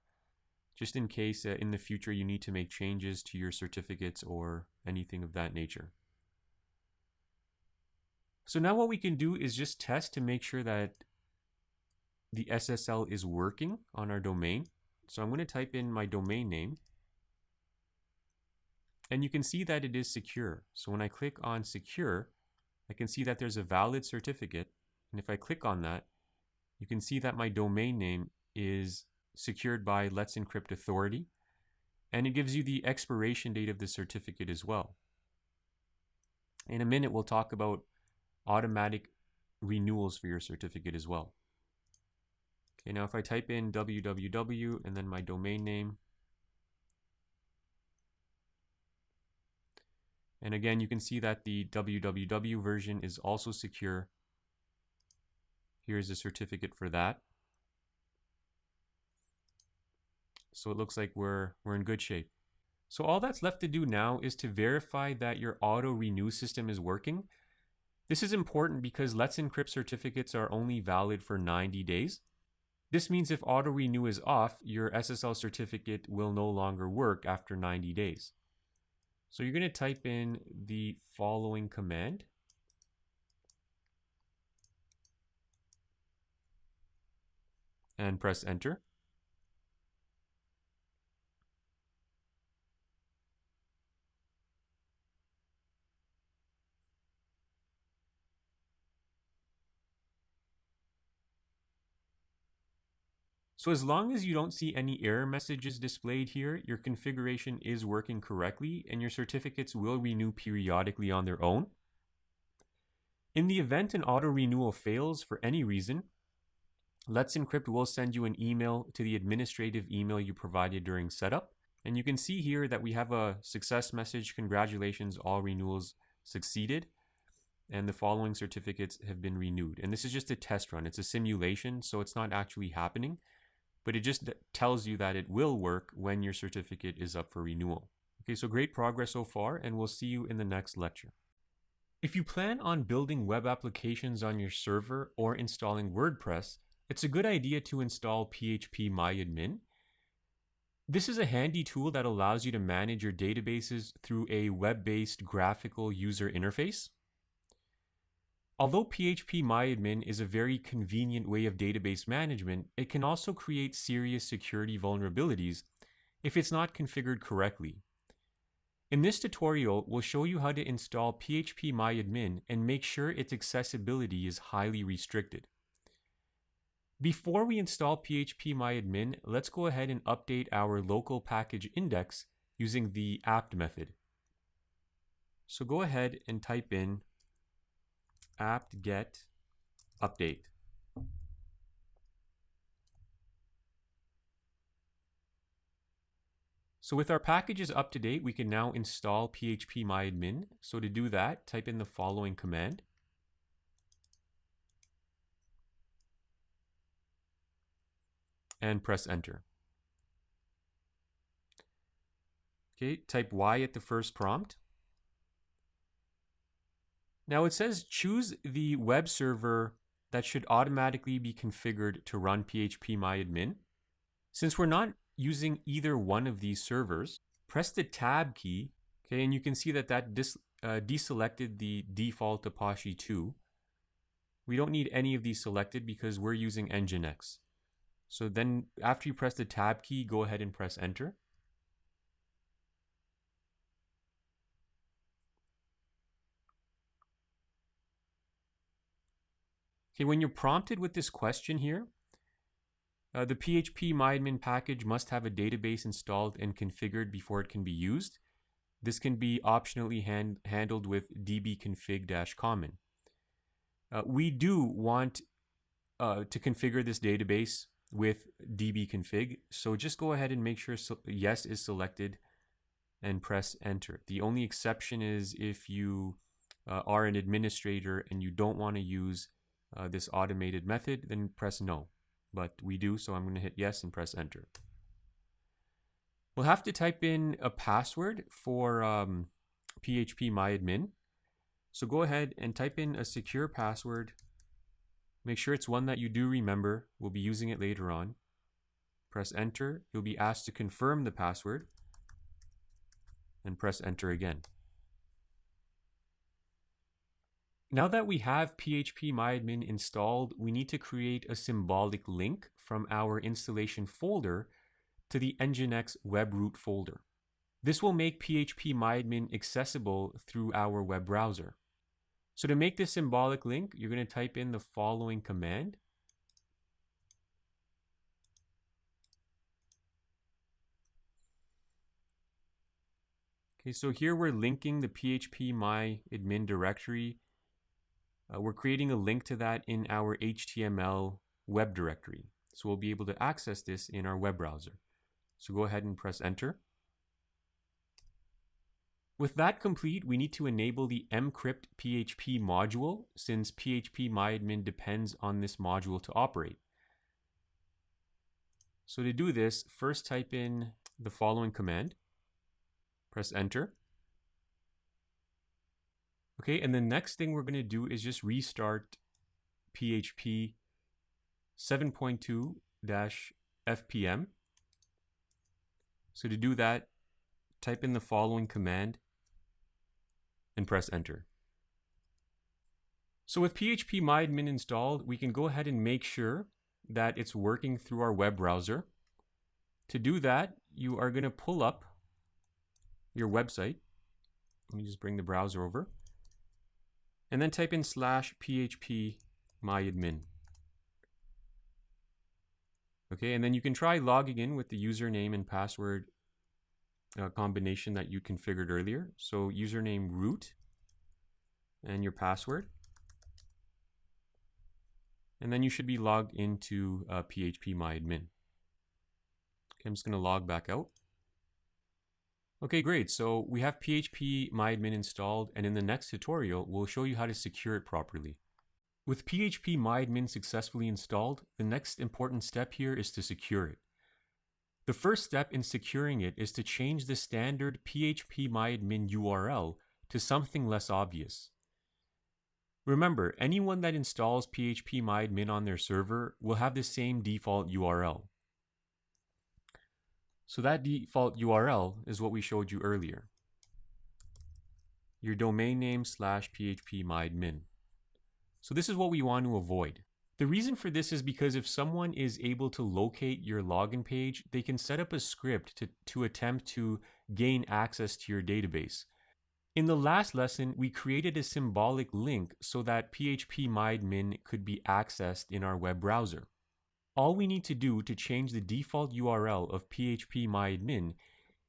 just in case in the future you need to make changes to your certificates or anything of that nature. So now what we can do is just test to make sure that the SSL is working on our domain. So I'm going to type in my domain name. And you can see that it is secure. So when I click on secure, I can see that there's a valid certificate. And if I click on that, you can see that my domain name is secured by Let's Encrypt Authority. And it gives you the expiration date of the certificate as well. In a minute, we'll talk about automatic renewals for your certificate as well. Okay, now if I type in www and then my domain name, and again, you can see that the www version is also secure. Here's a certificate for that. So it looks like we're in good shape. So all that's left to do now is to verify that your auto renew system is working. This is important because Let's Encrypt certificates are only valid for 90 days. This means if auto renew is off, your SSL certificate will no longer work after 90 days. So you're going to type in the following command. And press enter. So as long as you don't see any error messages displayed here, your configuration is working correctly and your certificates will renew periodically on their own. In the event an auto renewal fails for any reason, Let's Encrypt will send you an email to the administrative email you provided during setup. And you can see here that we have a success message. Congratulations, all renewals succeeded. And the following certificates have been renewed. And this is just a test run. It's a simulation, so it's not actually happening. But it just tells you that it will work when your certificate is up for renewal. Okay, so great progress so far, and we'll see you in the next lecture. If you plan on building web applications on your server or installing WordPress, it's a good idea to install phpMyAdmin. This is a handy tool that allows you to manage your databases through a web-based graphical user interface. Although phpMyAdmin is a very convenient way of database management, it can also create serious security vulnerabilities if it's not configured correctly. In this tutorial, we'll show you how to install phpMyAdmin and make sure its accessibility is highly restricted. Before we install phpMyAdmin, let's go ahead and update our local package index using the apt method. So go ahead and type in apt-get update. So with our packages up to date, we can now install phpMyAdmin. So to do that, type in the following command. And press enter. Okay, type Y at the first prompt. Now it says choose the web server that should automatically be configured to run phpMyAdmin. Since we're not using either one of these servers, press the tab key, okay, and you can see that deselected the default Apache 2. We don't need any of these selected because we're using nginx. So then after you press the tab key, go ahead and press enter. Okay, when you're prompted with this question here, the phpMyAdmin package must have a database installed and configured before it can be used. This can be optionally handled with dbconfig-common. We do want to configure this database with dbconfig, so just go ahead and make sure yes is selected and press enter. The only exception is if you are an administrator and you don't want to use this automated method, then press no. But we do, so I'm going to hit yes and press enter. We'll have to type in a password for phpMyAdmin. So go ahead and type in a secure password. Make sure it's one that you do remember. We'll be using it later on. Press enter. You'll be asked to confirm the password. And press enter again. Now that we have phpMyAdmin installed, we need to create a symbolic link from our installation folder to the nginx web root folder. This will make phpMyAdmin accessible through our web browser. So to make this symbolic link, you're going to type in the following command. Okay, so here we're linking the phpMyAdmin directory. We're creating a link to that in our HTML web directory. So we'll be able to access this in our web browser. So go ahead and press enter. With that complete, we need to enable the mcrypt PHP module since phpMyAdmin depends on this module to operate. So to do this, first type in the following command. Press enter. Okay, and the next thing we're going to do is just restart PHP 7.2-fpm. So to do that, type in the following command and press enter. So with phpMyAdmin installed, we can go ahead and make sure that it's working through our web browser. To do that, you are going to pull up your website. Let me just bring the browser over. And then type in /phpMyAdmin. Okay, and then you can try logging in with the username and password combination that you configured earlier. So username root and your password. And then you should be logged into phpMyAdmin. Okay, I'm just going to log back out. Okay, great. So we have phpMyAdmin installed, and in the next tutorial, we'll show you how to secure it properly. With phpMyAdmin successfully installed, the next important step here is to secure it. The first step in securing it is to change the standard phpMyAdmin URL to something less obvious. Remember, anyone that installs phpMyAdmin on their server will have the same default URL. So that default URL is what we showed you earlier. Your domain name /phpMyAdmin. So this is what we want to avoid. The reason for this is because if someone is able to locate your login page, they can set up a script to attempt to gain access to your database. In the last lesson, we created a symbolic link so that phpMyAdmin could be accessed in our web browser. All we need to do to change the default URL of phpMyAdmin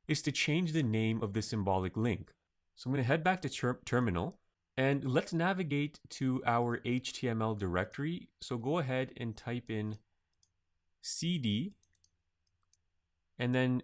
is to change the name of the symbolic link. So I'm going to head back to terminal and let's navigate to our HTML directory. So go ahead and type in cd and then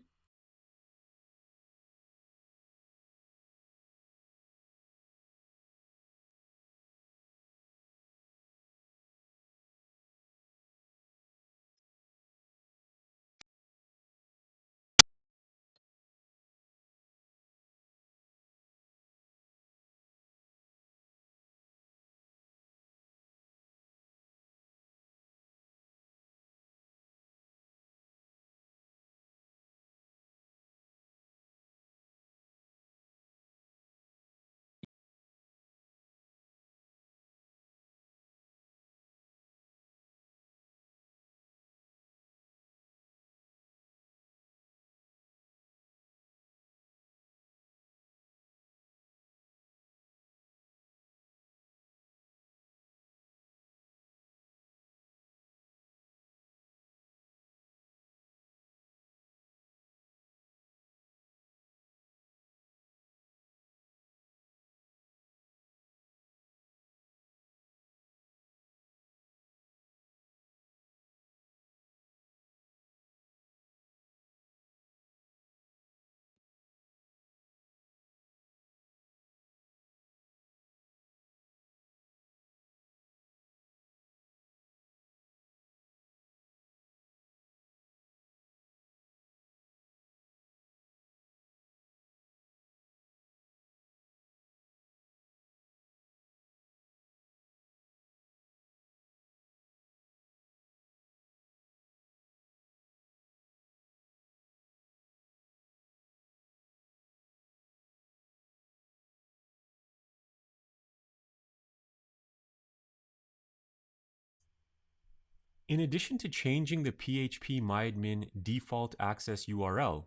In addition to changing the phpMyAdmin default access URL,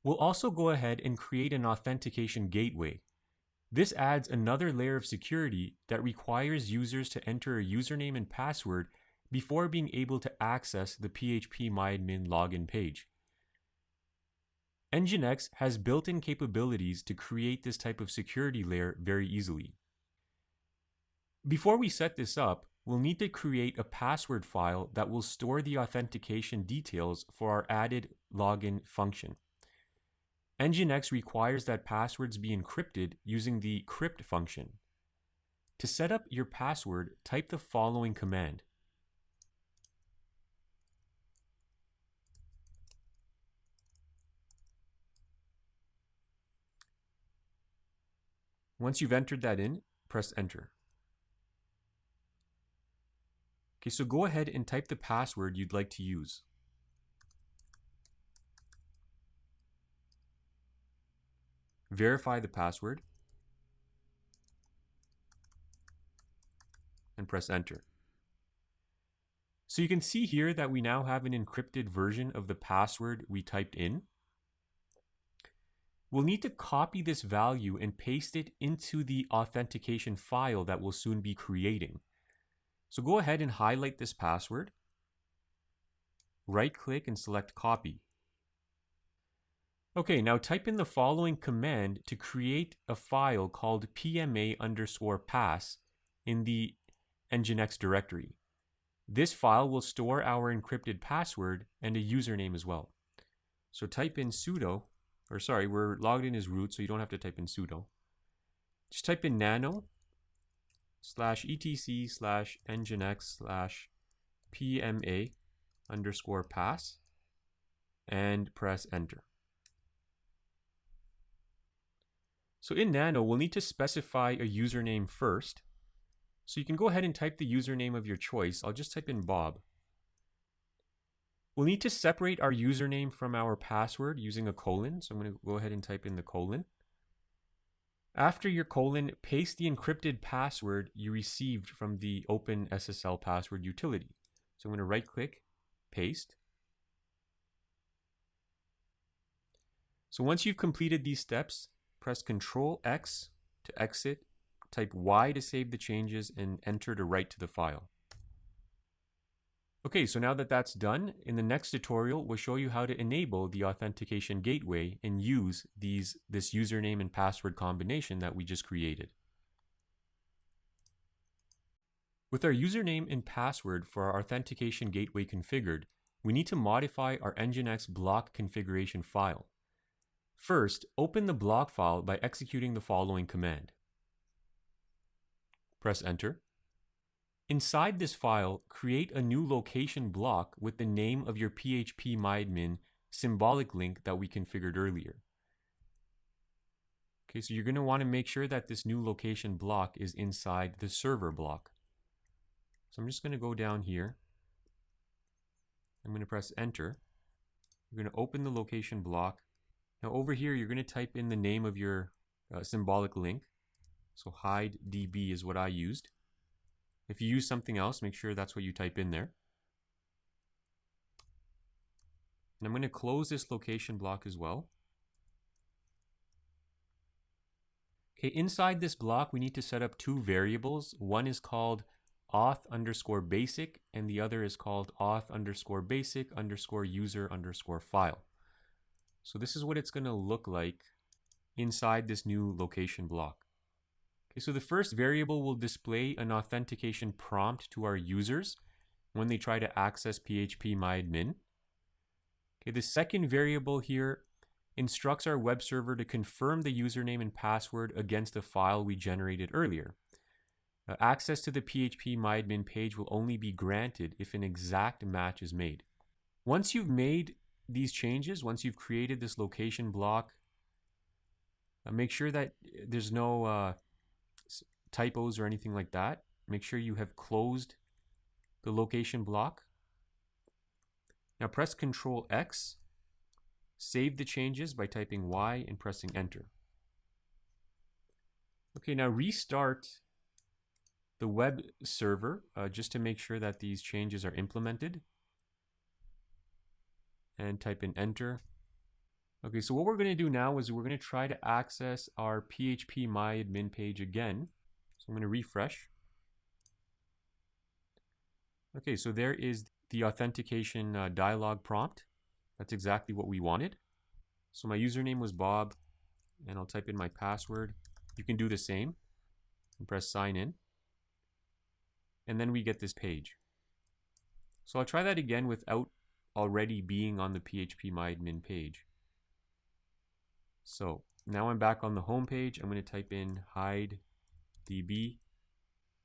we'll also go ahead and create an authentication gateway. This adds another layer of security that requires users to enter a username and password before being able to access the phpMyAdmin login page. nginx has built-in capabilities to create this type of security layer very easily. Before we set this up, we'll need to create a password file that will store the authentication details for our added login function. nginx requires that passwords be encrypted using the crypt function. To set up your password, type the following command. Once you've entered that in, press enter. Okay, so go ahead and type the password you'd like to use. Verify the password and press enter. So you can see here that we now have an encrypted version of the password we typed in. We'll need to copy this value and paste it into the authentication file that we'll soon be creating. So go ahead and highlight this password, right-click and select copy. Okay, now type in the following command to create a file called pma_pass in the nginx directory. This file will store our encrypted password and a username as well. So type in sudo, or sorry, we're logged in as root, so you don't have to type in sudo. Just type in nano/etc/nginx/pma_pass and press enter. So in nano, we'll need to specify a username first. So you can go ahead and type the username of your choice. I'll just type in Bob. We'll need to separate our username from our password using a colon. So I'm going to go ahead and type in the colon. After your colon, paste the encrypted password you received from the OpenSSL password utility. So I'm going to right-click, paste. So once you've completed these steps, press Ctrl X to exit, type Y to save the changes, and enter to write to the file. Okay, so now that that's done, in the next tutorial, we'll show you how to enable the authentication gateway and use this username and password combination that we just created. With our username and password for our authentication gateway configured, we need to modify our nginx block configuration file. First, open the block file by executing the following command. Press enter. Inside this file, create a new location block with the name of your phpMyAdmin symbolic link that we configured earlier. Okay, so you're going to want to make sure that this new location block is inside the server block. So I'm just going to go down here. I'm going to press enter. You're going to open the location block. Now over here, you're going to type in the name of your symbolic link. So hide db is what I used. If you use something else, make sure that's what you type in there. And I'm going to close this location block as well. Okay, inside this block, we need to set up two variables. One is called auth_basic, and the other is called auth_basic_user_file. So this is what it's going to look like inside this new location block. Okay, so the first variable will display an authentication prompt to our users when they try to access phpMyAdmin. Okay, the second variable here instructs our web server to confirm the username and password against a file we generated earlier. Access to the phpMyAdmin page will only be granted if an exact match is made. Once you've made these changes, once you've created this location block, make sure that there's no typos or anything like that. Make sure you have closed the location block. Now press Ctrl X, save the changes by typing Y and pressing enter. Okay, now restart the web server just to make sure that these changes are implemented. And type in enter. Okay, so what we're going to do now is we're going to try to access our phpMyAdmin page again. So I'm going to refresh. Okay, so there is the authentication dialog prompt. That's exactly what we wanted. So my username was Bob, and I'll type in my password. You can do the same and press sign in. And then we get this page. So I'll try that again without already being on the phpMyAdmin page. So now I'm back on the home page. I'm going to type in hide db.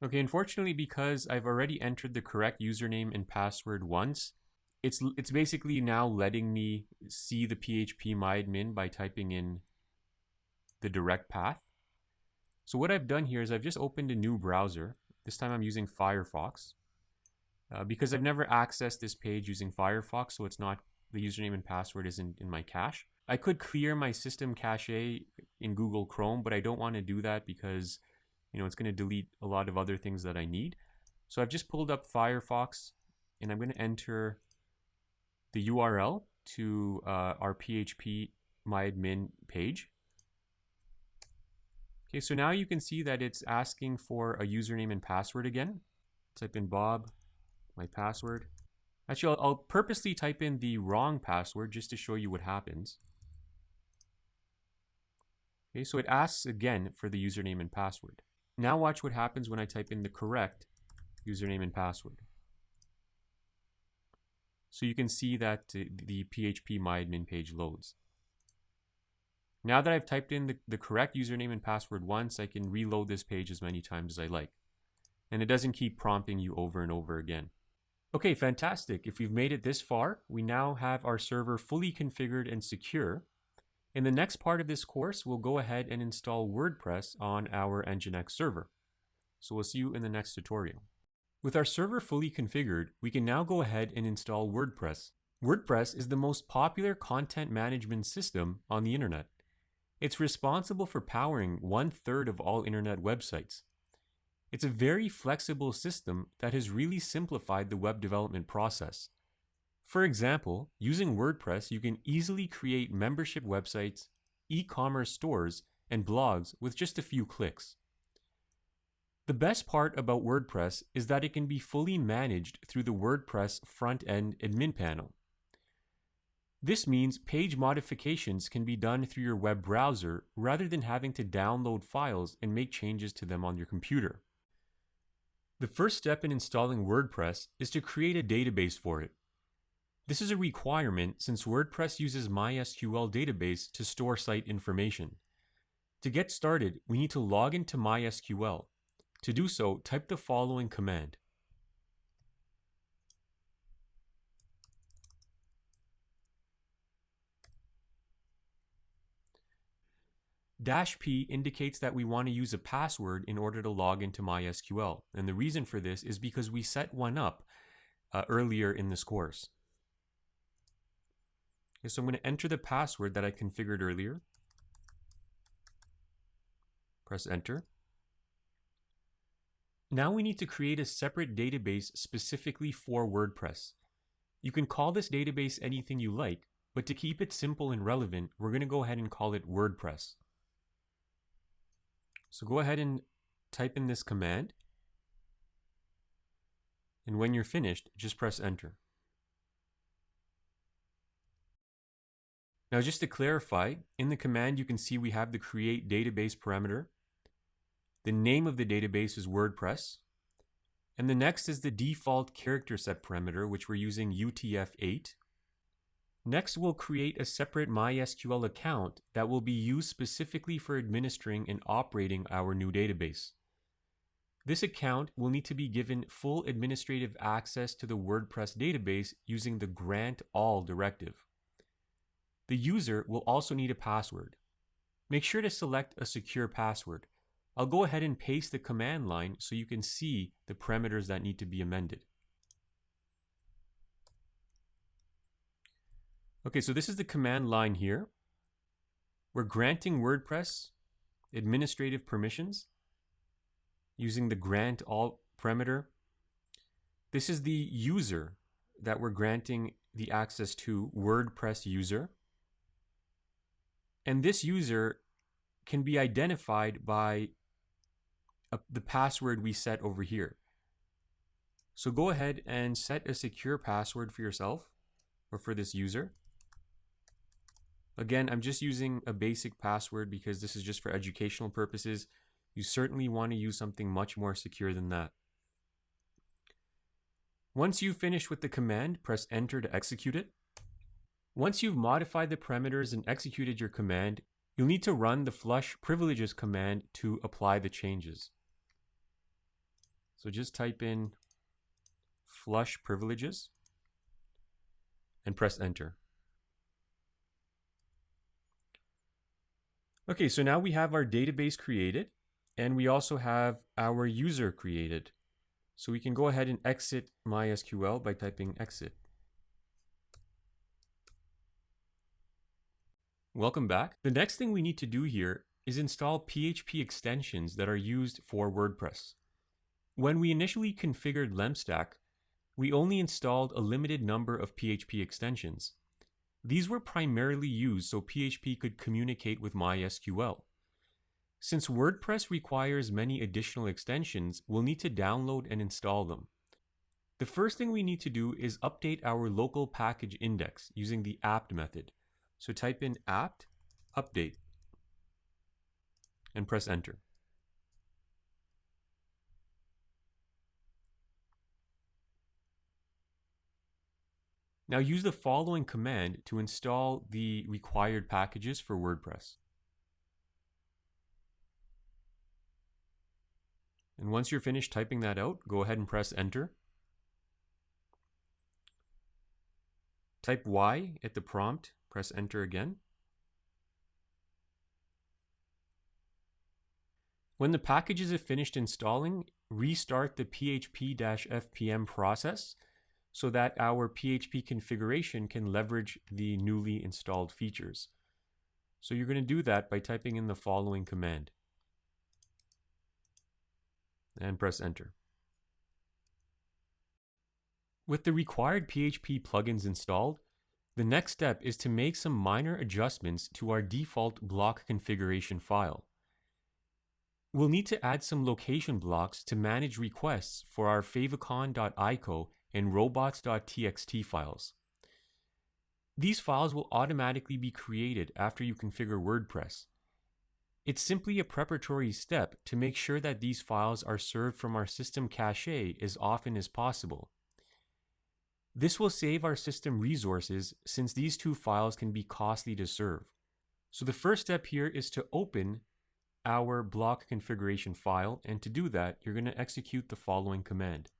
Okay, unfortunately, because I've already entered the correct username and password once, it's basically now letting me see the phpMyAdmin by typing in the direct path. So what I've done here is I've just opened a new browser. This time I'm using Firefox. Because I've never accessed this page using Firefox, so it's not, the username and password isn't in my cache. I could clear my system cache in Google Chrome, but I don't want to do that because, you know, it's going to delete a lot of other things that I need. So I've just pulled up Firefox, and I'm going to enter the URL to our phpMyAdmin page. Okay, so now you can see that it's asking for a username and password again. Type in Bob, my password. Actually, I'll purposely type in the wrong password just to show you what happens. Okay, so it asks again for the username and password. Now watch what happens when I type in the correct username and password. So you can see that the phpMyAdmin page loads. Now that I've typed in the correct username and password once, I can reload this page as many times as I like. And it doesn't keep prompting you over and over again. Okay, fantastic. If we've made it this far, we now have our server fully configured and secure. In the next part of this course, we'll go ahead and install WordPress on our nginx server. So we'll see you in the next tutorial. With our server fully configured, we can now go ahead and install WordPress. WordPress is the most popular content management system on the internet. It's responsible for powering 1/3 of all internet websites. It's a very flexible system that has really simplified the web development process. For example, using WordPress, you can easily create membership websites, e-commerce stores, and blogs with just a few clicks. The best part about WordPress is that it can be fully managed through the WordPress front-end admin panel. This means page modifications can be done through your web browser rather than having to download files and make changes to them on your computer. The first step in installing WordPress is to create a database for it. This is a requirement since WordPress uses MySQL database to store site information. To get started, we need to log into MySQL. To do so, type the following command. -p indicates that we want to use a password in order to log into MySQL. And the reason for this is because we set one up earlier in this course. Okay, so I'm going to enter the password that I configured earlier. Press enter. Now we need to create a separate database specifically for WordPress. You can call this database anything you like, but to keep it simple and relevant, we're going to go ahead and call it WordPress. So go ahead and type in this command. And when you're finished, just press enter. Now just to clarify, in the command you can see we have the create database parameter. The name of the database is WordPress. And the next is the default character set parameter, which we're using UTF-8. Next, we'll create a separate MySQL account that will be used specifically for administering and operating our new database. This account will need to be given full administrative access to the WordPress database using the grant all directive. The user will also need a password. Make sure to select a secure password. I'll go ahead and paste the command line so you can see the parameters that need to be amended. Okay, so this is the command line here. We're granting WordPress administrative permissions. using the grant all parameter. This is the user that we're granting the access to, WordPress user. And this user can be identified by the password we set over here. So go ahead and set a secure password for yourself or for this user. Again, I'm just using a basic password because this is just for educational purposes. You certainly want to use something much more secure than that. Once you've finished with the command, press enter to execute it. Once you've modified the parameters and executed your command, you'll need to run the flush privileges command to apply the changes. So just type in flush privileges and press enter. Okay, so now we have our database created and we also have our user created. So we can go ahead and exit MySQL by typing exit. Welcome back. The next thing we need to do here is install PHP extensions that are used for WordPress. When we initially configured Lemstack, we only installed a limited number of PHP extensions. These were primarily used so PHP could communicate with MySQL. Since WordPress requires many additional extensions, we'll need to download and install them. The first thing we need to do is update our local package index using the apt method. So type in apt update and press enter. Now use the following command to install the required packages for WordPress. And once you're finished typing that out, go ahead and press enter. Type Y at the prompt, press enter again. When the packages have finished installing, restart the php-fpm process so that our PHP configuration can leverage the newly installed features. So you're going to do that by typing in the following command and press enter. With the required PHP plugins installed, the next step is to make some minor adjustments to our default block configuration file. We'll need to add some location blocks to manage requests for our favicon.ico and robots.txt files. These files will automatically be created after you configure WordPress. It's simply a preparatory step to make sure that these files are served from our system cache as often as possible. This will save our system resources since these two files can be costly to serve. So the first step here is to open our block configuration file, and to do that, you're going to execute the following command.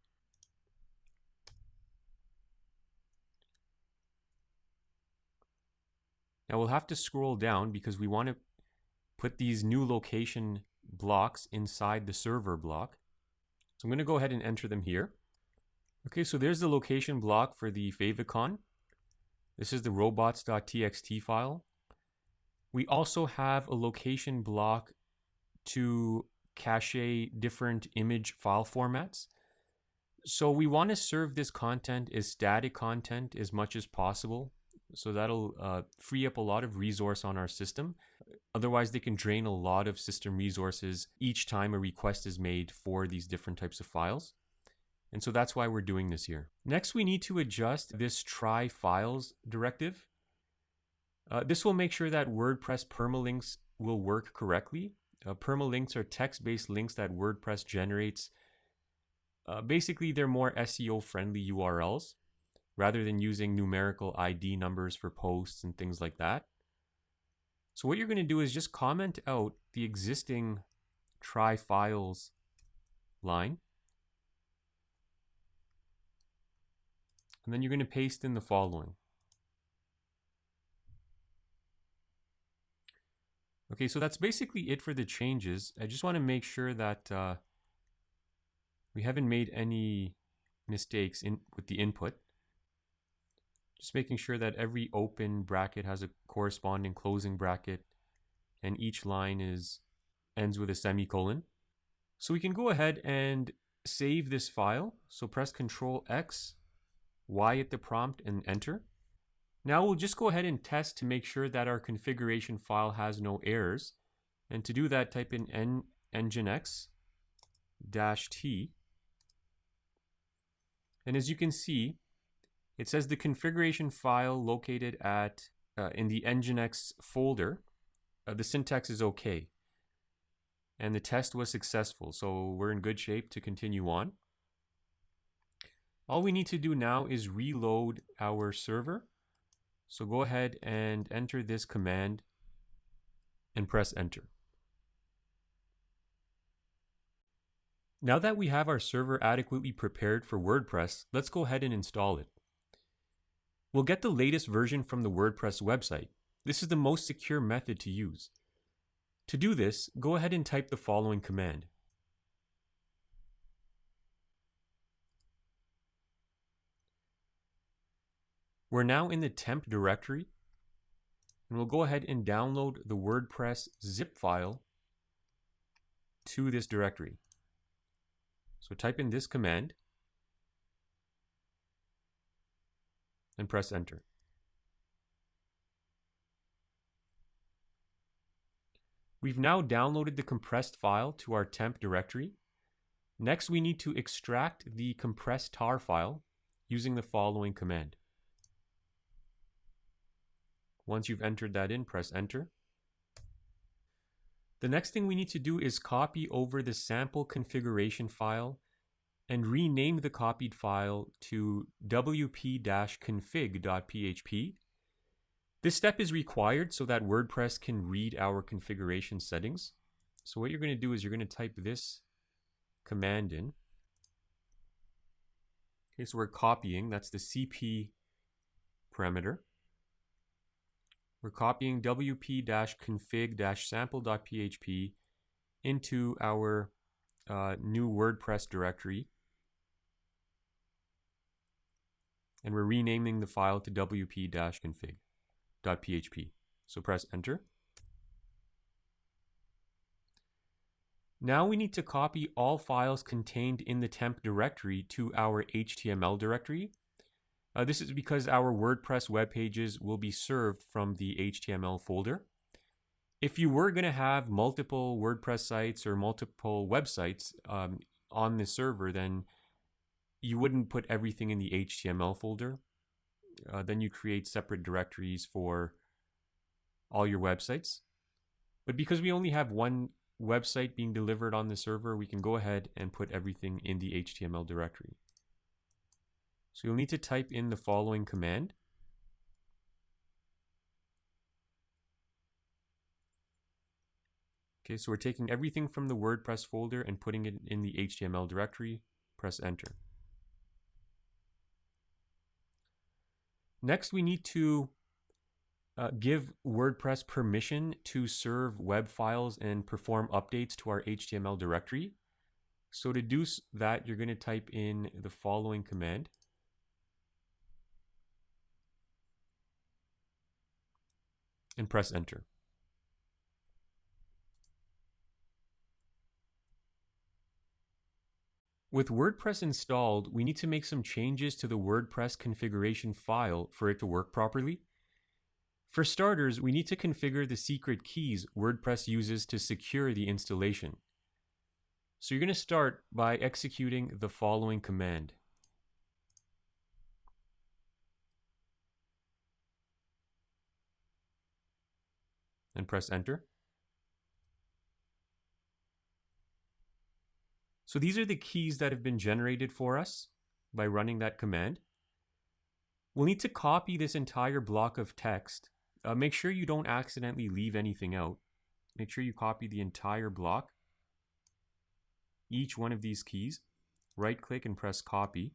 Now we'll have to scroll down because we want to put these new location blocks inside the server block. So I'm going to go ahead and enter them here. Okay, so there's the location block for the favicon. This is the robots.txt file. We also have a location block to cache different image file formats. So we want to serve this content as static content as much as possible. So that'll free up a lot of resource on our system. Otherwise, they can drain a lot of system resources each time a request is made for these different types of files. And so that's why we're doing this here. Next, we need to adjust this try files directive. This will make sure that WordPress permalinks will work correctly. Permalinks are text-based links that WordPress generates. Basically, they're more SEO-friendly URLs rather than using numerical ID numbers for posts and things like that. So what you're going to do is just comment out the existing try files line. And then you're going to paste in the following. Okay, so that's basically it for the changes. I just want to make sure that we haven't made any mistakes with the input. Just making sure that every open bracket has a corresponding closing bracket and each line ends with a semicolon. So we can go ahead and save this file. So press Control X, Y at the prompt, and enter. Now we'll just go ahead and test to make sure that our configuration file has no errors. And to do that, type in nginx -t. And as you can see, it says the configuration file located at in the nginx folder, the syntax is okay. And the test was successful, so we're in good shape to continue on. All we need to do now is reload our server. So go ahead and enter this command and press enter. Now that we have our server adequately prepared for WordPress, let's go ahead and install it. We'll get the latest version from the WordPress website. This is the most secure method to use. To do this, go ahead and type the following command. We're now in the temp directory, and we'll go ahead and download the WordPress zip file to this directory. So type in this command and press enter. We've now downloaded the compressed file to our temp directory. Next, we need to extract the compressed tar file using the following command. Once you've entered that in, press enter. The next thing we need to do is copy over the sample configuration file and rename the copied file to wp-config.php. This step is required so that WordPress can read our configuration settings. So what you're going to do is you're going to type this command in. Okay, so we're copying, that's the CP parameter. We're copying wp-config-sample.php into our new WordPress directory. And we're renaming the file to wp-config.php. So press enter. Now we need to copy all files contained in the temp directory to our HTML directory. This is because our WordPress web pages will be served from the HTML folder. If you were going to have multiple WordPress sites or multiple websites on the server, then you wouldn't put everything in the HTML folder. Then you create separate directories for all your websites. But because we only have one website being delivered on the server, we can go ahead and put everything in the HTML directory. So you'll need to type in the following command. Okay, so we're taking everything from the WordPress folder and putting it in the HTML directory. Press enter. Next, we need to give WordPress permission to serve web files and perform updates to our HTML directory. So to do that, you're going to type in the following command. And press enter. With WordPress installed, we need to make some changes to the WordPress configuration file for it to work properly. For starters, we need to configure the secret keys WordPress uses to secure the installation. So you're going to start by executing the following command. And press enter. So these are the keys that have been generated for us by running that command. We'll need to copy this entire block of text. Make sure you don't accidentally leave anything out. Make sure you copy the entire block, each one of these keys. Right-click and press copy.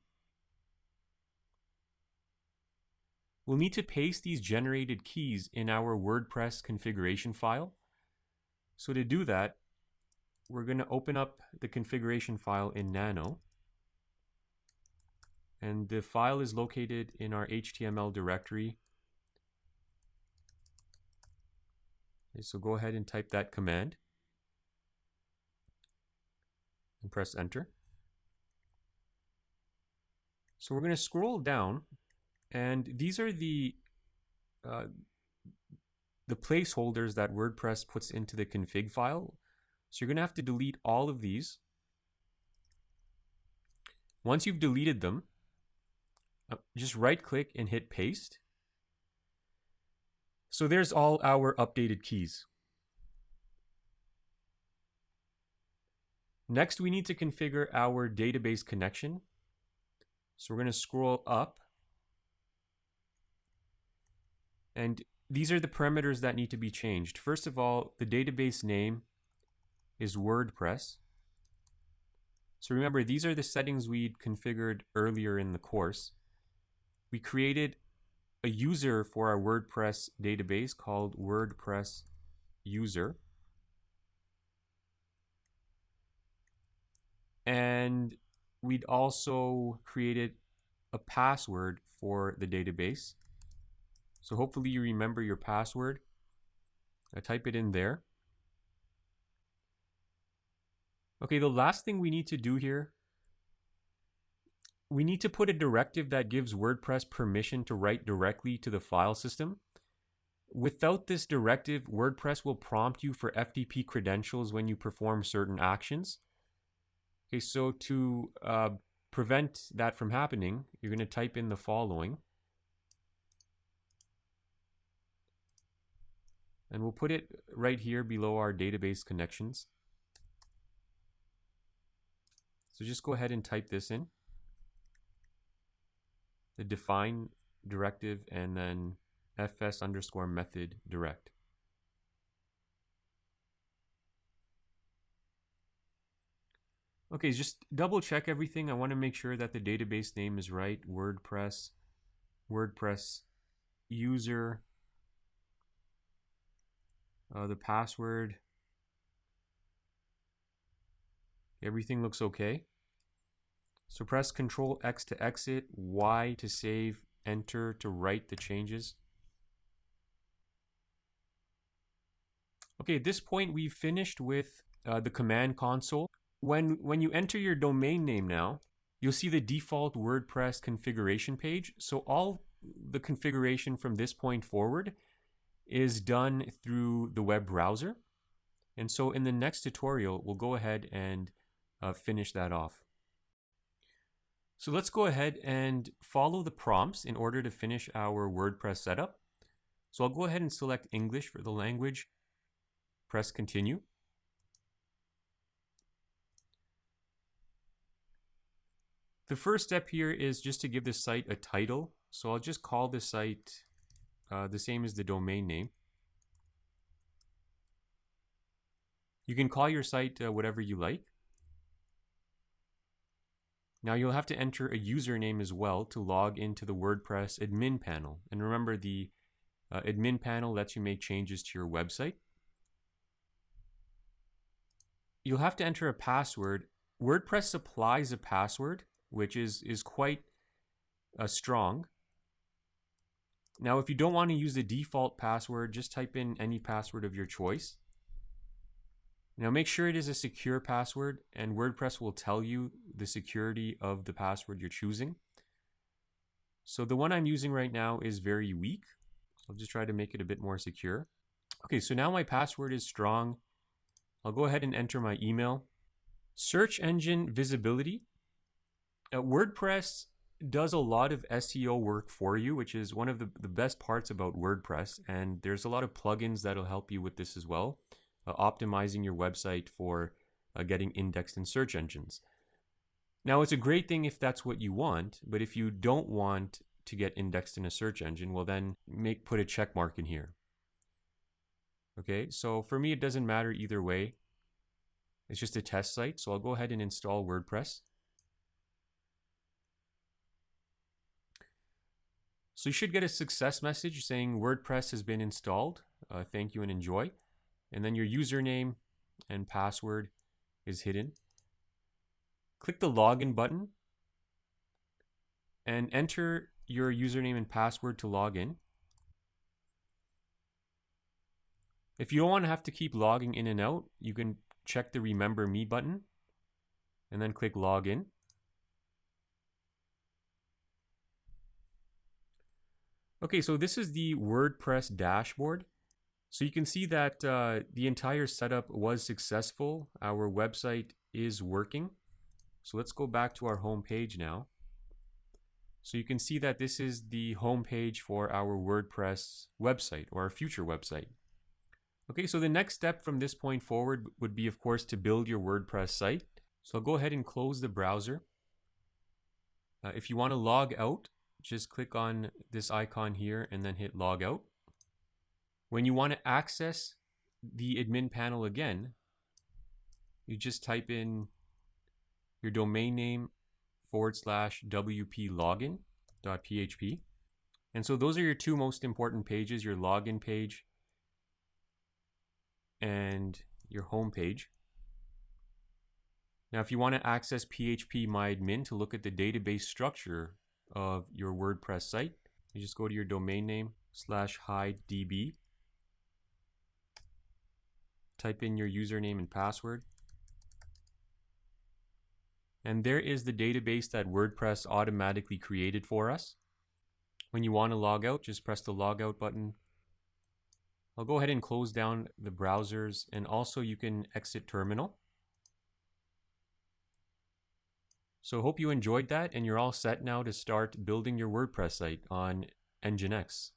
We'll need to paste these generated keys in our WordPress configuration file. So to do that, we're going to open up the configuration file in Nano. And the file is located in our HTML directory. Okay, so go ahead and type that command. and press enter. So we're going to scroll down, and these are uh, the placeholders that WordPress puts into the config file. So you're going to have to delete all of these. Once you've deleted them, just right click and hit paste. So there's all our updated keys. Next, we need to configure our database connection. So we're going to scroll up, and these are the parameters that need to be changed. First of all, the database name is WordPress. So remember, these are the settings we'd configured earlier in the course. We created a user for our WordPress database called WordPress user. And we'd also created a password for the database. So hopefully you remember your password. I type it in there. Okay, the last thing we need to do here, we need to put a directive that gives WordPress permission to write directly to the file system. Without this directive, WordPress will prompt you for FTP credentials when you perform certain actions. Okay, so to prevent that from happening, you're going to type in the following. And we'll put it right here below our database connections. So just go ahead and type this in. The define directive and then fs_method direct. Okay, just double check everything. I want to make sure that the database name is right. WordPress user, the password. Everything looks okay. So press Control X to exit, Y to save, Enter to write the changes. Okay, at this point we've finished with the command console. When you enter your domain name now, you'll see the default WordPress configuration page. So all the configuration from this point forward is done through the web browser. And so in the next tutorial, we'll go ahead and finish that off. So let's go ahead and follow the prompts in order to finish our WordPress setup. So I'll go ahead and select English for the language, press continue. The first step here is just to give the site a title. So I'll just call the site the same as the domain name. You can call your site whatever you like. Now you'll have to enter a username as well to log into the WordPress admin panel. And remember, the admin panel lets you make changes to your website. You'll have to enter a password. WordPress supplies a password, which is quite strong. Now, if you don't want to use the default password, just type in any password of your choice. Now make sure it is a secure password, and WordPress will tell you the security of the password you're choosing. So the one I'm using right now is very weak. I'll just try to make it a bit more secure. Okay, so now my password is strong. I'll go ahead and enter my email. Search engine visibility. WordPress does a lot of SEO work for you, which is one of the best parts about WordPress. And there's a lot of plugins that'll help you with this as well. Optimizing your website for getting indexed in search engines. Now, it's a great thing if that's what you want, but if you don't want to get indexed in a search engine, well then put a check mark in here. Okay, so for me it doesn't matter either way. It's just a test site, so I'll go ahead and install WordPress. So you should get a success message saying WordPress has been installed. Thank you and enjoy. And then your username and password is hidden. Click the login button and enter your username and password to log in. If you don't want to have to keep logging in and out, you can check the Remember Me button. and then click Login. Okay, so this is the WordPress dashboard. So you can see that the entire setup was successful. Our website is working. So let's go back to our home page now. So you can see that this is the home page for our WordPress website, or our future website. Okay, so the next step from this point forward would be, of course, to build your WordPress site. So I'll go ahead and close the browser. If you want to log out, just click on this icon here and then hit log out. When you want to access the admin panel again, you just type in your domain name /wplogin.php. And so those are your two most important pages, your login page and your home page. Now, if you want to access phpMyAdmin to look at the database structure of your WordPress site, you just go to your domain name /hidedb, type in your username and password, and there is the database that WordPress automatically created for us. When you want to log out, just press the logout button. I'll go ahead and close down the browsers, and also you can exit terminal. So hope you enjoyed that, and you're all set now to start building your WordPress site on nginx.